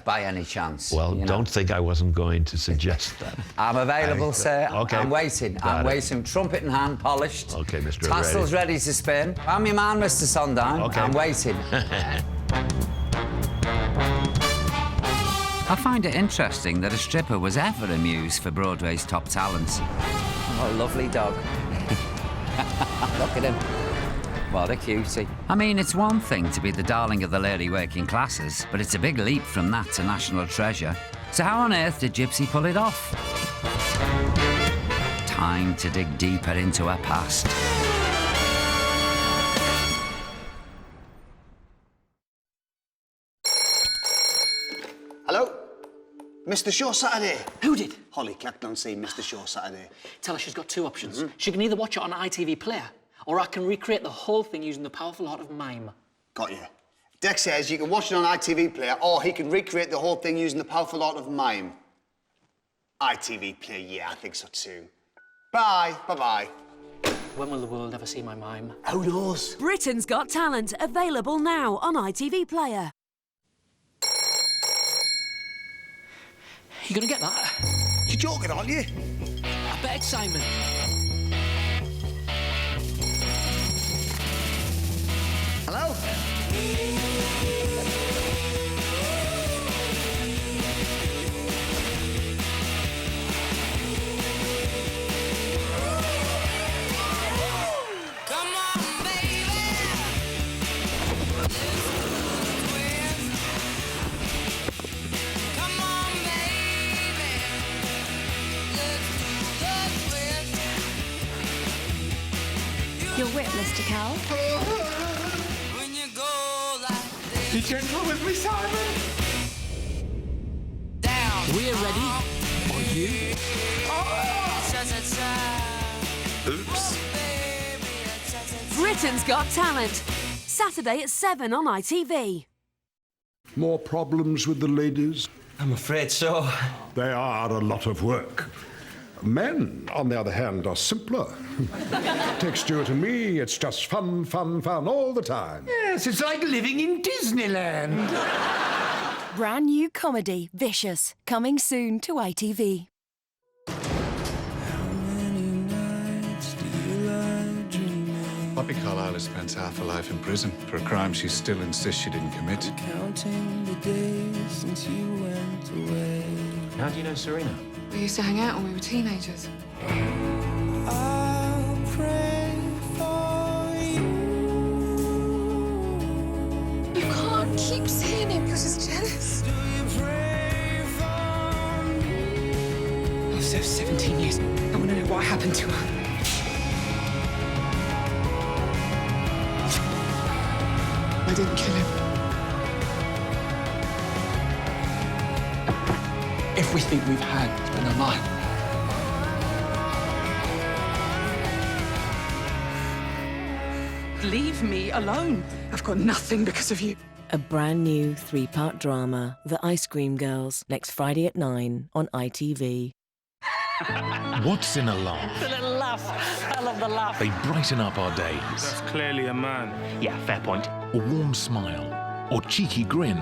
S18: by any chance...
S5: Well, don't think I wasn't going to suggest that.
S18: I'm available, sir.
S5: Okay.
S18: I'm waiting. I'm waiting. Trumpet in hand, polished.
S5: Okay, Mr.
S18: Tassels ready to spin. I'm your man, Mr. Sondheim.
S5: Okay.
S18: I'm waiting.
S16: I find it interesting that a stripper was ever a muse for Broadway's top talents.
S18: Oh, lovely dog. Look at him. What a cutie.
S16: I mean, it's one thing to be the darling of the lady working classes, but it's a big leap from that to national treasure. So how on earth did Gypsy pull it off? Time to dig deeper into her past.
S6: Hello? Mr. Shaw Saturday.
S7: Who did?
S6: Holly clacked on saying Mr. Shaw Saturday.
S7: Tell her she's got two options. She can either watch it on ITV Player, or I can recreate the whole thing using the powerful art of mime.
S6: Got you. Dex says you can watch it on ITV Player, or he can recreate the whole thing using the powerful art of mime. ITV Player, yeah, I think so too. Bye. Bye-bye.
S7: When will the world ever see my mime?
S6: Who knows?
S8: Britain's Got Talent, available now on ITV Player.
S7: You gonna get that?
S6: You're joking, aren't you?
S7: I bet it's Simon.
S6: Hello?
S28: Your whip, Mr. Cal.
S7: Be gentle with me, Simon. We're ready. Are you? Oops.
S8: Britain's Got Talent, Saturday at 7 on ITV.
S21: More problems with the ladies?
S6: I'm afraid so.
S21: They are a lot of work. Men, on the other hand, are simpler. Take Stuart and me, it's just fun, fun, fun all the time.
S7: Yes, it's like living in Disneyland.
S23: Brand new comedy, Vicious, coming soon to ITV.
S24: Poppy Carlyle has spent half her life in prison for a crime she still insists she didn't commit.
S25: Counting the days since you went away.
S10: How do you know Serena?
S11: We used to hang out when we were teenagers.
S25: I'll pray for you.
S11: You can't keep saying it because he's jealous.
S25: Do you pray for me?
S1: I've served 17 years. I want to know what happened to her. I didn't kill him. Everything we've had has been a lie. Leave me alone. I've got nothing because of you.
S2: A brand new 3-part drama, The Ice Cream Girls, next Friday at 9 on ITV.
S13: What's in a laugh?
S14: The little laugh. I love the laugh.
S13: They brighten up our days.
S14: That's clearly a man. Yeah, fair point.
S13: A warm smile or cheeky grin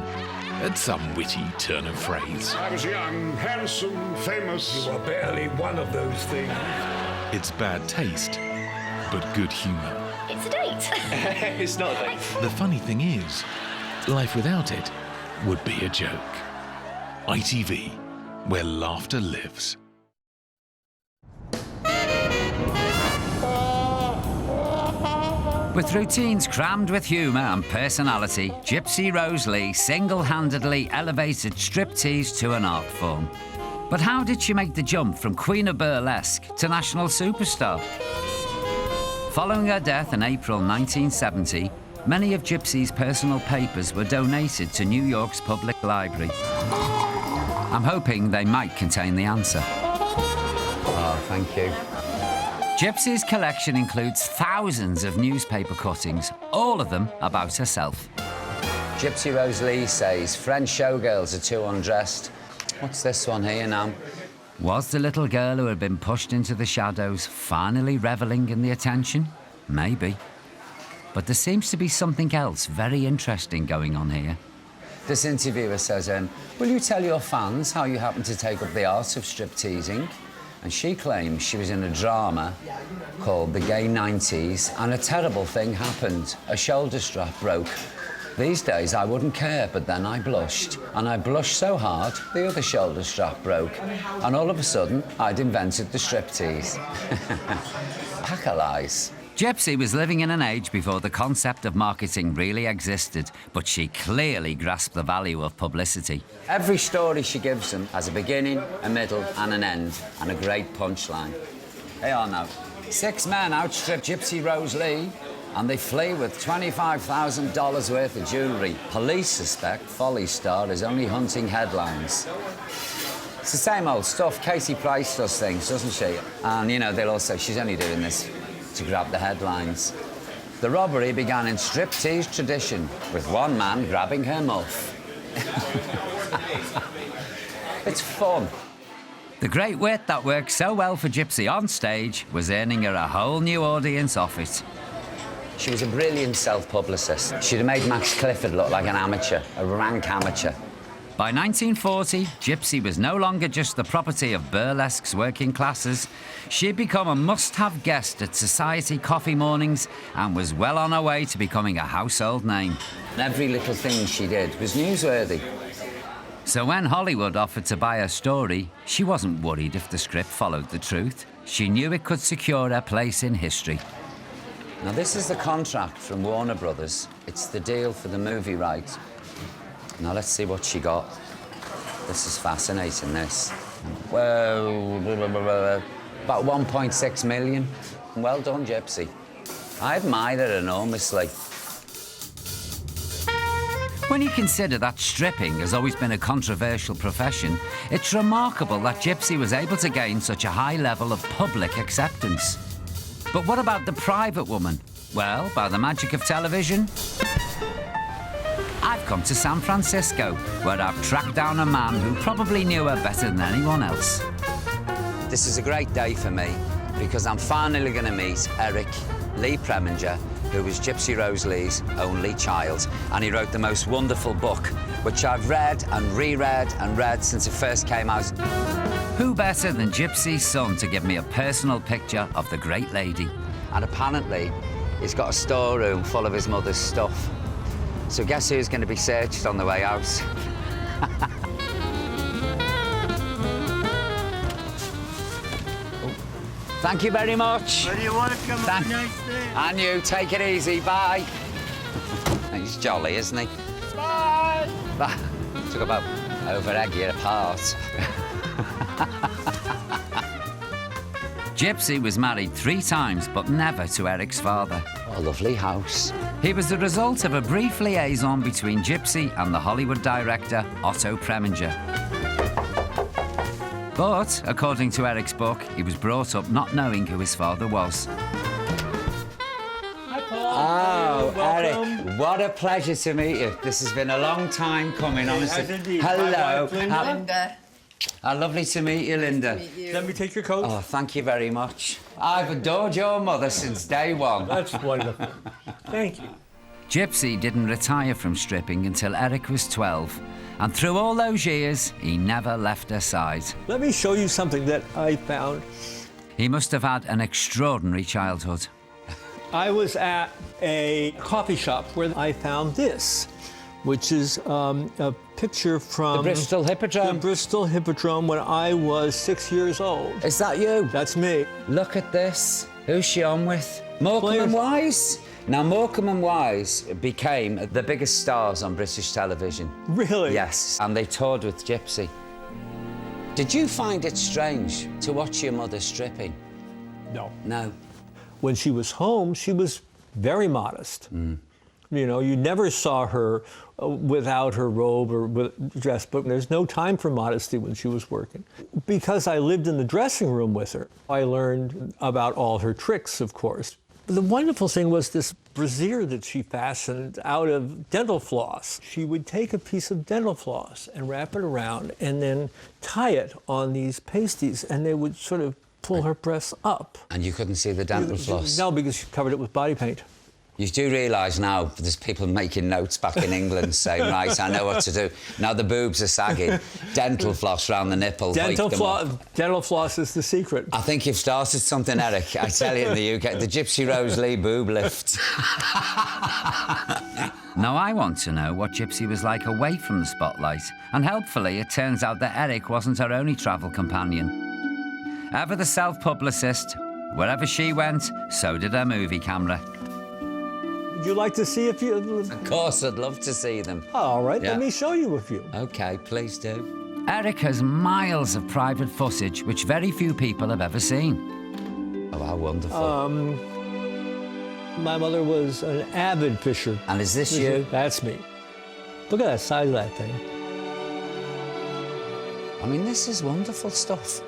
S13: at some witty turn of phrase.
S21: I was young, handsome, famous.
S12: You are barely one of those things.
S13: It's bad taste, but good humour.
S28: It's a date.
S12: It's not a date.
S13: The funny thing is, life without it would be a joke. ITV, where laughter lives.
S16: With routines crammed with humour and personality, Gypsy Rose Lee single-handedly elevated striptease to an art form. But how did she make the jump from Queen of Burlesque to national superstar? Following her death in April 1970, many of Gypsy's personal papers were donated to New York's public library. I'm hoping they might contain the answer.
S18: Oh, thank you.
S16: Gypsy's collection includes thousands of newspaper cuttings, all of them about herself.
S18: Gypsy Rose Lee says French showgirls are too undressed. What's this one here now?
S16: Was the little girl who had been pushed into the shadows finally revelling in the attention? Maybe. But there seems to be something else very interesting going on here.
S18: This interviewer says, will you tell your fans how you happened to take up the art of strip-teasing? And she claims she was in a drama called The Gay 90s, and a terrible thing happened. A shoulder strap broke. These days I wouldn't care, but then I blushed. And I blushed so hard, the other shoulder strap broke. And all of a sudden, I'd invented the striptease. Pack of lies.
S16: Gypsy was living in an age before the concept of marketing really existed, but she clearly grasped the value of publicity.
S18: Every story she gives them has a beginning, a middle and an end, and a great punchline. They are now. 6 men outstrip Gypsy Rose Lee, and they flee with $25,000 worth of jewellery. Police suspect Folly Star is only hunting headlines. It's the same old stuff. Casey Price does things, doesn't she? And, you know, they'll all say she's only doing this to grab the headlines. The robbery began in striptease tradition, with one man grabbing her muff. It's fun.
S16: The great wit that worked so well for Gypsy on stage was earning her a whole new audience off it.
S18: She was a brilliant self-publicist. She'd have made Max Clifford look like an amateur, a rank amateur.
S16: By 1940, Gypsy was no longer just the property of Burlesque's working classes. She'd become a must-have guest at society coffee mornings and was well on her way to becoming a household name.
S18: Every little thing she did was newsworthy.
S16: So when Hollywood offered to buy her story, she wasn't worried if the script followed the truth. She knew it could secure her place in history.
S18: Now, this is the contract from Warner Brothers. It's the deal for the movie rights. Now, let's see what she got. This is fascinating, this. Well, about 1.6 million. Well done, Gypsy. I admire her enormously.
S16: When you consider that stripping has always been a controversial profession, it's remarkable that Gypsy was able to gain such a high level of public acceptance. But what about the private woman? Well, by the magic of television, I've come to San Francisco, where I've tracked down a man who probably knew her better than anyone else.
S18: This is a great day for me, because I'm finally going to meet Eric Lee Preminger, who was Gypsy Rose Lee's only child. And he wrote the most wonderful book, which I've read and reread and read since it first came out.
S16: Who better than Gypsy's son to give me a personal picture of the great lady?
S18: And apparently, he's got a storeroom full of his mother's stuff. So guess who's going to be searched on the way out? Thank you very much.
S9: Where do you want to come? Have a nice day.
S18: And you, take it easy. Bye. He's jolly, isn't he?
S9: Bye.
S18: Bye. Talk about over-egg you apart.
S16: Gypsy was married 3 times, but never to Eric's father.
S18: A lovely house.
S16: He was the result of a brief liaison between Gypsy and the Hollywood director, Otto Preminger. But, according to Eric's book, he was brought up not knowing who his father was.
S9: Hi, Paul.
S18: Oh, Eric, what a pleasure to meet you. This has been a long time coming, honestly.
S9: Indeed.
S18: Hello.
S9: Linda.
S18: Lovely to meet you, Linda.
S9: Let me take your coat.
S18: Oh, thank you very much. I've adored your mother since day one.
S9: That's wonderful. Thank you.
S16: Gypsy didn't retire from stripping until Eric was 12. And through all those years, he never left her side.
S9: Let me show you something that I found.
S16: He must have had an extraordinary childhood.
S9: I was at a coffee shop where I found this, which is a picture from...
S18: The Bristol Hippodrome?
S9: The Bristol Hippodrome when I was 6 years old.
S18: Is that you?
S9: That's me.
S18: Look at this. Who's she on with? Morecambe and Wise? Now, Morecambe and Wise became the biggest stars on British television.
S9: Really?
S18: Yes, and they toured with Gypsy. Did you find it strange to watch your mother stripping?
S9: No.
S18: No.
S9: When she was home, she was very modest. You know, you never saw her without her robe or with dress, but there's no time for modesty when she was working. Because I lived in the dressing room with her, I learned about all her tricks, of course. The wonderful thing was this brassiere that she fashioned out of dental floss. She would take a piece of dental floss and wrap it around and then tie it on these pasties, and they would sort of pull her breasts up.
S18: And you couldn't see the dental floss?
S9: No, because she covered it with body paint.
S18: You do realise now there's people making notes back in England saying, right, I know what to do. Now the boobs are sagging. Dental floss round the nipple.
S9: Dental floss is the secret.
S18: I think you've started something, Eric. I tell you, in the UK, the Gypsy Rose Lee boob lift.
S16: Now I want to know what Gypsy was like away from the spotlight, and helpfully it turns out that Eric wasn't her only travel companion. Ever the self-publicist, wherever she went, so did her movie camera.
S9: Would you like to see a few?
S18: Of course, I'd love to see them.
S9: All right,
S18: Yeah.
S9: let me show you a few.
S18: OK, please do.
S16: Eric has miles of private footage which very few people have ever seen.
S18: Oh, how wonderful.
S9: My mother was an avid fisher.
S18: And is this you?
S9: That's me. Look at that size of that thing.
S18: I mean, this is wonderful stuff.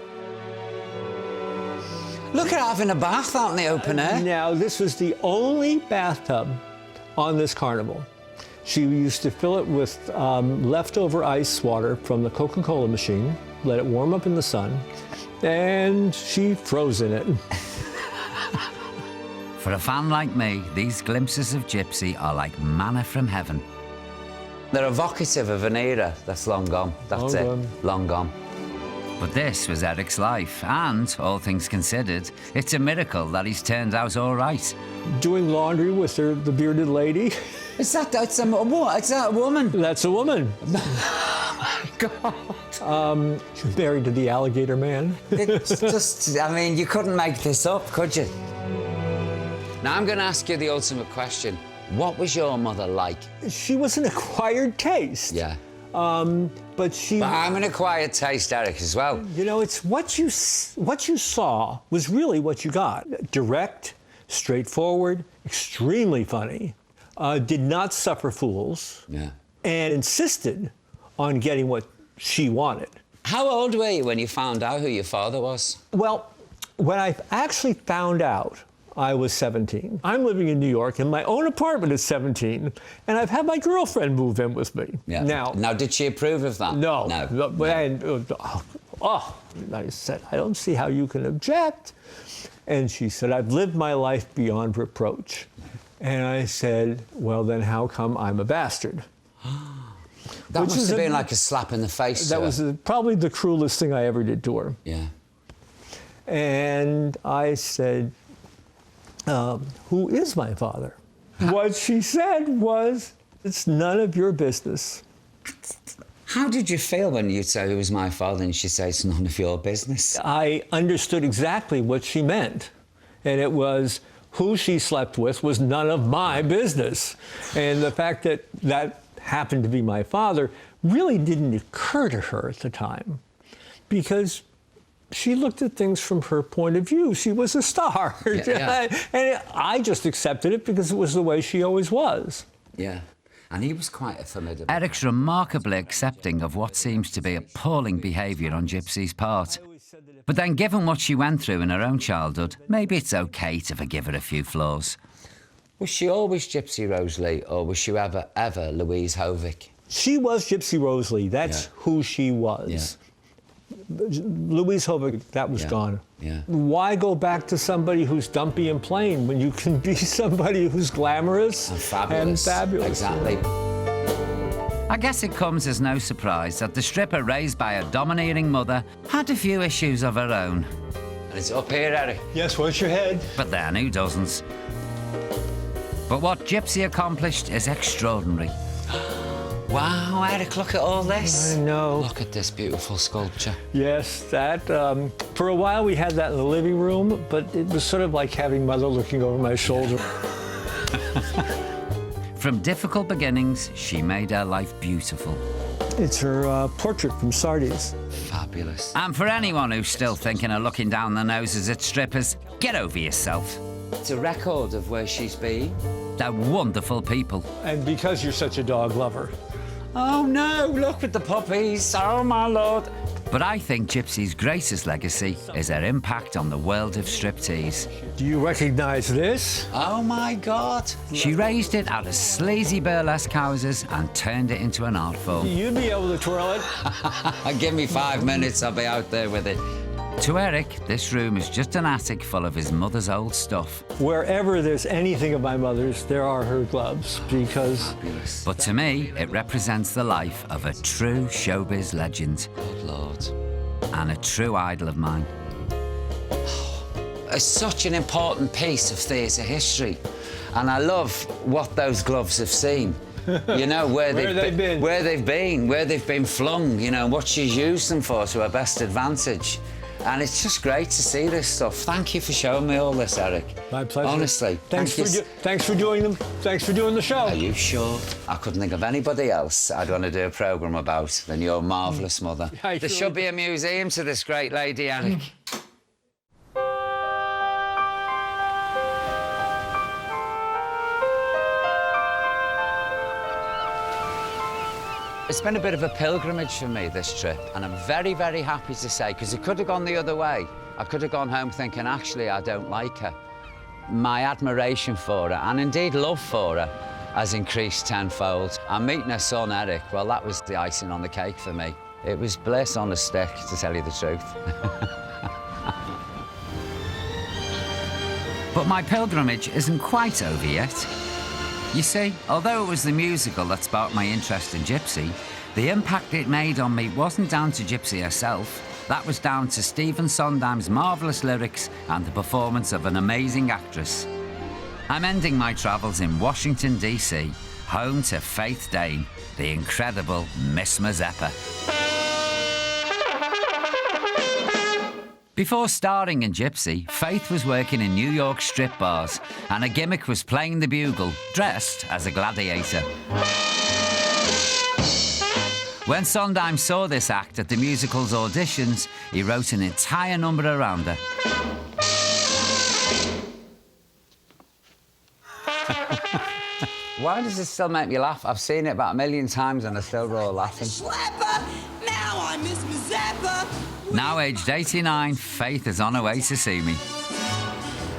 S18: Look at having a bath out in the open air.
S9: Now, this was the only bathtub on this carnival. She used to fill it with leftover ice water from the Coca-Cola machine, let it warm up in the sun, and she froze in it.
S16: For a fan like me, these glimpses of Gypsy are like manna from heaven.
S18: They're evocative of an era that's long gone. That's it. Long gone.
S16: But this was Eric's life, and, all things considered, it's a miracle that he's turned out all right.
S9: Doing laundry with the bearded lady.
S18: Is that a woman?
S9: That's a woman. Oh, my God. She was married to the alligator man.
S18: It's just, I mean, you couldn't make this up, could you? Now, I'm going to ask you the ultimate question. What was your mother like?
S9: She was an acquired taste.
S18: Yeah.
S9: But
S18: I'm an acquired taste, Eric, as well.
S9: You know, it's what you saw was really what you got. Direct, straightforward, extremely funny, did not suffer fools, and insisted on getting what she wanted.
S18: How old were you when you found out who your father was?
S9: Well, when I actually found out, I was 17. I'm living in New York in my own apartment at 17, and I've had my girlfriend move in with me.
S18: Yeah.
S9: Now,
S18: did she approve of that?
S9: No.
S18: No.
S9: I said, I don't see how you can object. And she said, I've lived my life beyond reproach. And I said, well, then how come I'm a bastard?
S18: That must have been like a slap in the face.
S9: That was probably the cruelest thing I ever did to her.
S18: Yeah.
S9: And I said, who is my father? What she said was, it's none of your business.
S18: How did you feel when you'd say, who was my father, and she'd say, it's none of your business?
S9: I understood exactly what she meant. And it was, who she slept with was none of my business. And the fact that that happened to be my father really didn't occur to her at the time, because she looked at things from her point of view. She was a star.
S18: Yeah.
S9: And I just accepted it because it was the way she always was.
S18: Yeah. And he was quite a formidable.
S16: Eric's remarkably accepting of what seems to be appalling behaviour on Gypsy's part. But then, given what she went through in her own childhood, maybe it's OK to forgive her a few flaws.
S18: Was she always Gypsy Rose Lee, or was she ever Louise Hovick?
S9: She was Gypsy Rose Lee. That's who she was. Yeah. Louise Hovick, that was gone.
S18: Yeah.
S9: Why go back to somebody who's dumpy and plain when you can be somebody who's glamorous and fabulous?
S18: Exactly.
S16: I guess it comes as no surprise that the stripper raised by a domineering mother had a few issues of her own.
S18: And it's up here, Eric.
S9: Yes, watch your head.
S16: But then, who doesn't? But what Gypsy accomplished is extraordinary.
S18: Wow, Eric, look at all this.
S9: I know.
S18: Look at this beautiful sculpture.
S9: Yes, that, for a while we had that in the living room, but it was sort of like having Mother looking over my shoulder.
S16: From difficult beginnings, she made her life beautiful.
S9: It's her portrait from Sardi's.
S18: Fabulous.
S16: And for anyone who's still thinking of looking down their noses at strippers, get over yourself.
S18: It's a record of where she's been.
S16: They're wonderful people.
S9: And because you're such a dog lover,
S18: Oh no, look at the puppies. Oh my lord. But I think Gypsy's greatest legacy is her impact on the world of striptease.
S9: Do you recognize this?
S18: Oh my God. She raised it out of sleazy burlesque houses and turned it into an art form.
S9: You'd be able to twirl it.
S18: Give me 5 minutes, I'll be out there with it. To Eric, this room is just an attic full of his mother's old stuff.
S9: Wherever there's anything of my mother's, there are her gloves, because...
S18: But to me, it represents the life of a true showbiz legend. Good Lord.
S16: and a true idol of mine.
S18: It's such an important piece of theatre history, and I love what those gloves have seen. You know, where they've been flung, you know, what she's used them for to her best advantage. And it's just great to see this stuff. Thank you for showing me all this, Eric.
S9: My pleasure.
S18: Honestly.
S9: Thanks for doing the show.
S18: Are you sure? I couldn't think of anybody else I'd want to do a programme about than your marvellous mother. There should be a museum to this great lady, Eric. It's been a bit of a pilgrimage for me, this trip, and I'm very, very happy to say, because it could have gone the other way. I could have gone home thinking, actually, I don't like her. My admiration for her, and indeed love for her, has increased tenfold. And meeting her son, Eric, well, that was the icing on the cake for me. It was bliss on a stick, to tell you the truth.
S16: But my pilgrimage isn't quite over yet. You see, although it was the musical that sparked my interest in Gypsy, the impact it made on me wasn't down to Gypsy herself. That was down to Stephen Sondheim's marvellous lyrics and the performance of an amazing actress. I'm ending my travels in Washington, D.C., home to Faith Dane, the incredible Miss Mazeppa. Before starring in Gypsy, Faith was working in New York strip bars, and her gimmick was playing the bugle, dressed as a gladiator. When Sondheim saw this act at the musical's auditions, he wrote an entire number around her.
S18: Why does this still make me laugh? I've seen it about 1 million times and I still roll laughing.
S4: Now I'm Miss Mazeppa.
S16: Now aged 89, Faith is on her way to see me.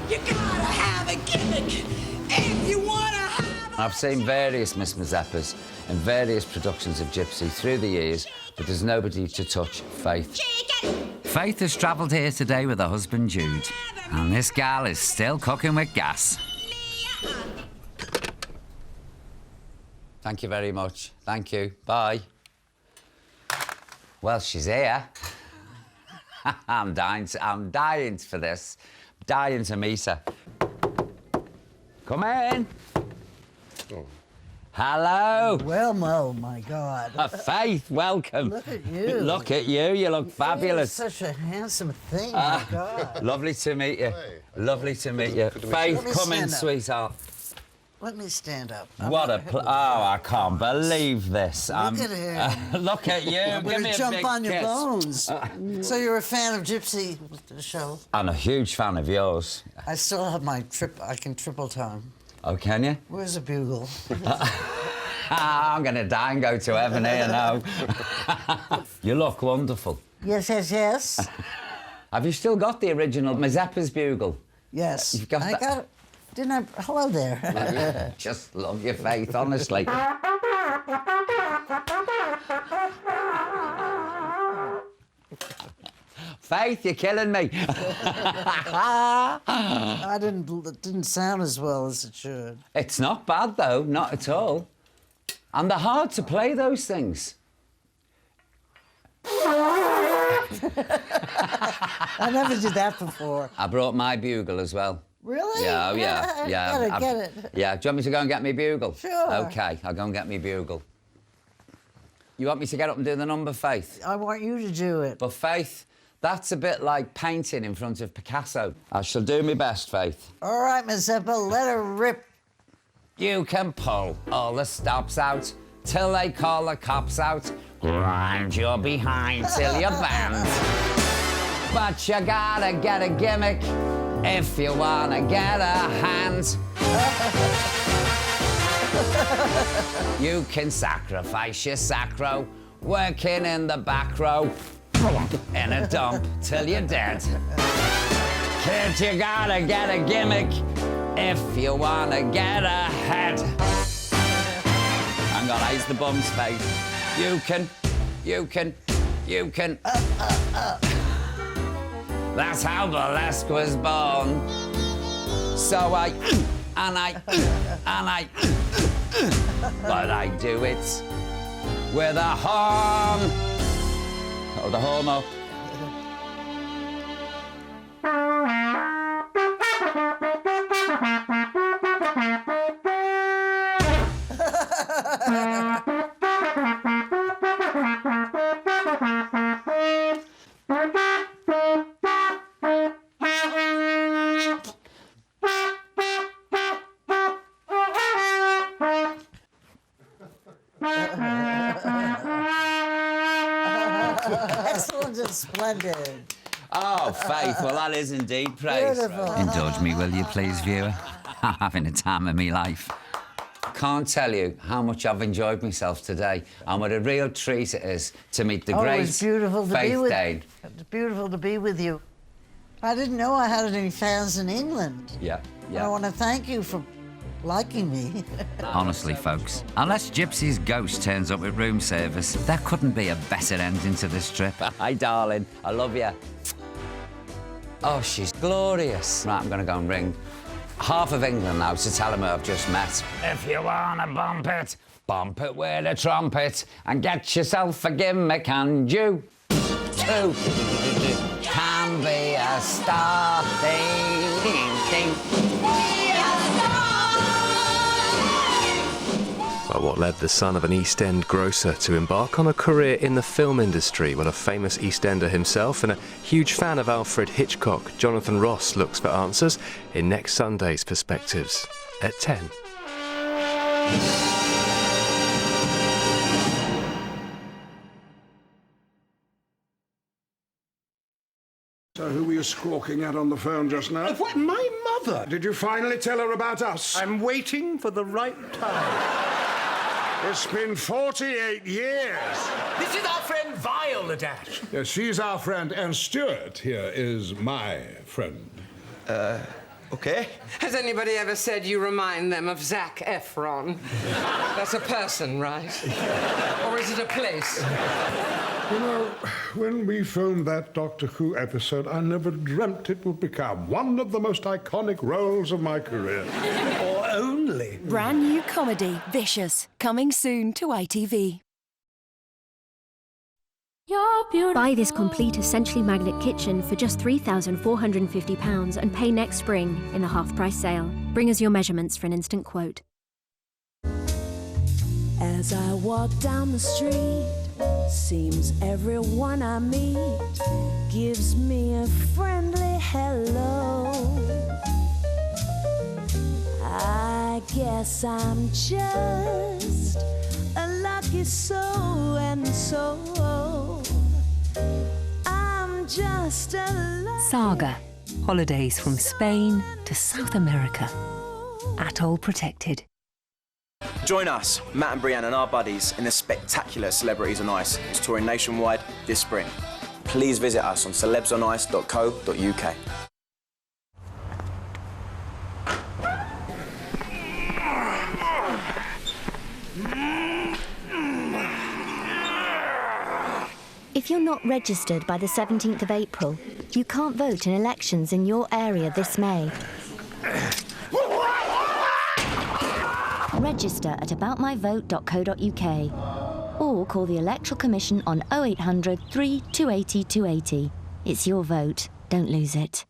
S4: You gotta have a gimmick if you wanna have.
S18: I've seen various Miss Mazeppas in various productions of Gypsy through the years, but there's nobody to touch Faith.
S16: Faith has travelled here today with her husband Jude, and this gal is still cooking with gas.
S18: Thank you very much. Thank you. Bye. Well, she's here. I'm dying for this. Dying to meet her. Come in. Oh. Hello.
S10: Well, oh my God.
S18: Faith, welcome.
S10: Look at you.
S18: Look at you. You look fabulous.
S10: You're such a handsome thing, my God.
S18: Lovely to meet you. Hey. Lovely to meet you. Faith, come in, sweetheart.
S10: Let me stand up.
S18: What a oh, I can't believe this.
S10: Look at him.
S18: Look at you.
S10: I'm
S18: Give me a
S10: jump
S18: big
S10: on your
S18: kiss.
S10: bones. So you're a fan of Gypsy, the show?
S18: I'm a huge fan of yours.
S10: I still have my I can triple tongue.
S18: Oh, can you?
S10: Where's a bugle?
S18: I'm going to die and go to heaven here now. You look wonderful.
S10: Yes, yes, yes.
S18: Have you still got the original Mazeppa's bugle?
S10: Yes.
S18: You've got
S10: I got it. Didn't I? Hello there.
S18: Just love your Faith, honestly. Faith, you're killing me.
S10: It didn't sound as well as it should.
S18: It's not bad, though, not at all. And they're hard to play, those things.
S10: I never did that before.
S18: I brought my bugle as well.
S10: Really?
S18: Yeah, oh, yeah.
S10: Get it.
S18: Yeah, do you want me to go and get me bugle?
S10: Sure.
S18: OK, I'll go and get me bugle. You want me to get up and do the number, Faith?
S10: I want you to do it.
S18: But, Faith, that's a bit like painting in front of Picasso. I shall do my best, Faith.
S10: All right, Mazeppa, let her rip.
S18: You can pull all the stops out till they call the cops out. Grind your behind till you're banned. But you gotta get a gimmick if you wanna get a hand. You can sacrifice your sacro, working in the back row, in a dump till you're dead. Kid, you gotta get a gimmick if you wanna get ahead. Hang on, eyes the bum's face. You can. That's how Burlesque was born. So but I do it with a horn. Oh, the horn up.
S10: Excellent and splendid.
S18: Oh, Faith, well, that is indeed praise.
S10: Beautiful.
S16: Indulge me, will you, please, viewer? I'm having a time of me life.
S18: Can't tell you how much I've enjoyed myself today, and what a real treat it is to meet the
S10: It
S18: great
S10: was beautiful to be
S18: Faith
S10: with.
S18: Dane.
S10: It's beautiful to be with you. I didn't know I had any fans in England.
S18: Yeah.
S10: I want to thank you for liking me.
S16: Honestly, folks, unless Gypsy's ghost turns up at room service, there couldn't be a better ending to this trip.
S18: Hi, darling. I love you. Oh, she's glorious. Right, I'm going to go and ring half of England now to tell them who I've just met. If you want to bump it with a trumpet and get yourself a gimmick, and you too can be a star. Ding, ding, ding.
S3: Well, what led the son of an East End grocer to embark on a career in the film industry? Well, a famous East Ender himself and a huge fan of Alfred Hitchcock, Jonathan Ross looks for answers in next Sunday's Perspectives at 10.
S21: So who were you squawking at on the phone just now?
S12: What, my mother?
S21: Did you finally tell her about us?
S12: I'm waiting for the right time.
S21: It's been 48 years.
S12: This is our friend Viola Dash.
S21: Yes, she's our friend, and Stuart here is my friend.
S15: Okay.
S17: Has anybody ever said you remind them of Zac Efron? That's a person, right? Or is it a place?
S21: You know, when we filmed that Doctor Who episode, I never dreamt it would become one of the most iconic roles of my career.
S12: Or only.
S23: Brand new comedy, Vicious, coming soon to ITV.
S19: Buy this complete Essentially Magnet kitchen for just £3,450 and pay next spring in the half-price sale. Bring us your measurements for an instant quote.
S23: As I walk down the street, seems everyone I meet gives me a friendly hello. I guess I'm just a lucky soul, and so I'm just a
S20: Saga. Holidays from Spain to South America. Atoll protected.
S15: Join us, Matt and Brianne and our buddies, in the spectacular Celebrities on Ice. It's touring nationwide this spring. Please visit us on celebsonice.co.uk.
S19: If you're not registered by the 17th of April, you can't vote in elections in your area this May. Register at aboutmyvote.co.uk or call the Electoral Commission on 0800 3 280 280. It's your vote. Don't lose it.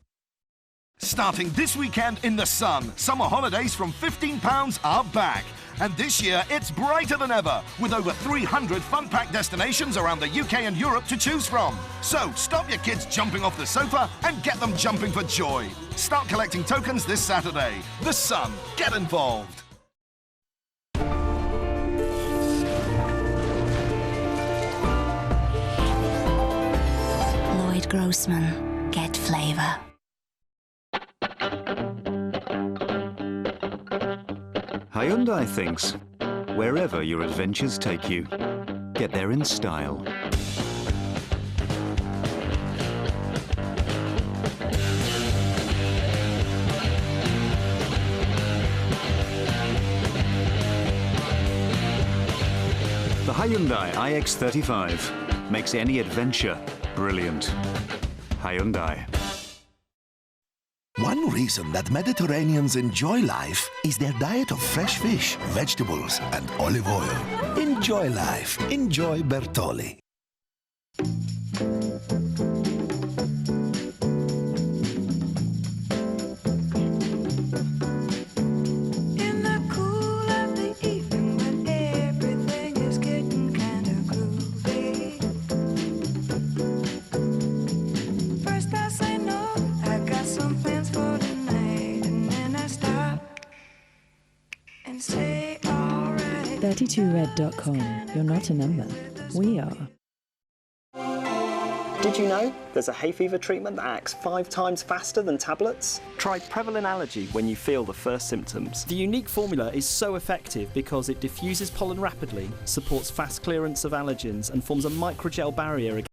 S22: Starting this weekend in the sun, summer holidays from £15 are back. And this year, it's brighter than ever, with over 300 fun-packed destinations around the UK and Europe to choose from. So, stop your kids jumping off the sofa and get them jumping for joy. Start collecting tokens this Saturday. The Sun. Get involved.
S23: Lloyd Grossman, get flavour.
S26: Hyundai thinks
S5: Wherever your adventures take you, get there in style. The Hyundai iX35 makes any adventure brilliant. Hyundai.
S6: One reason that Mediterraneans enjoy life is their diet of fresh fish, vegetables, and olive oil. Enjoy life. Enjoy Bertoli.
S7: .red.com. You're not a number. We are.
S8: Did you know there's a hay fever treatment that acts 5 times faster than tablets? Try Prevalent Allergy when you feel the first symptoms. The unique formula is so effective because it diffuses pollen rapidly, supports fast clearance of allergens, and forms a microgel barrier against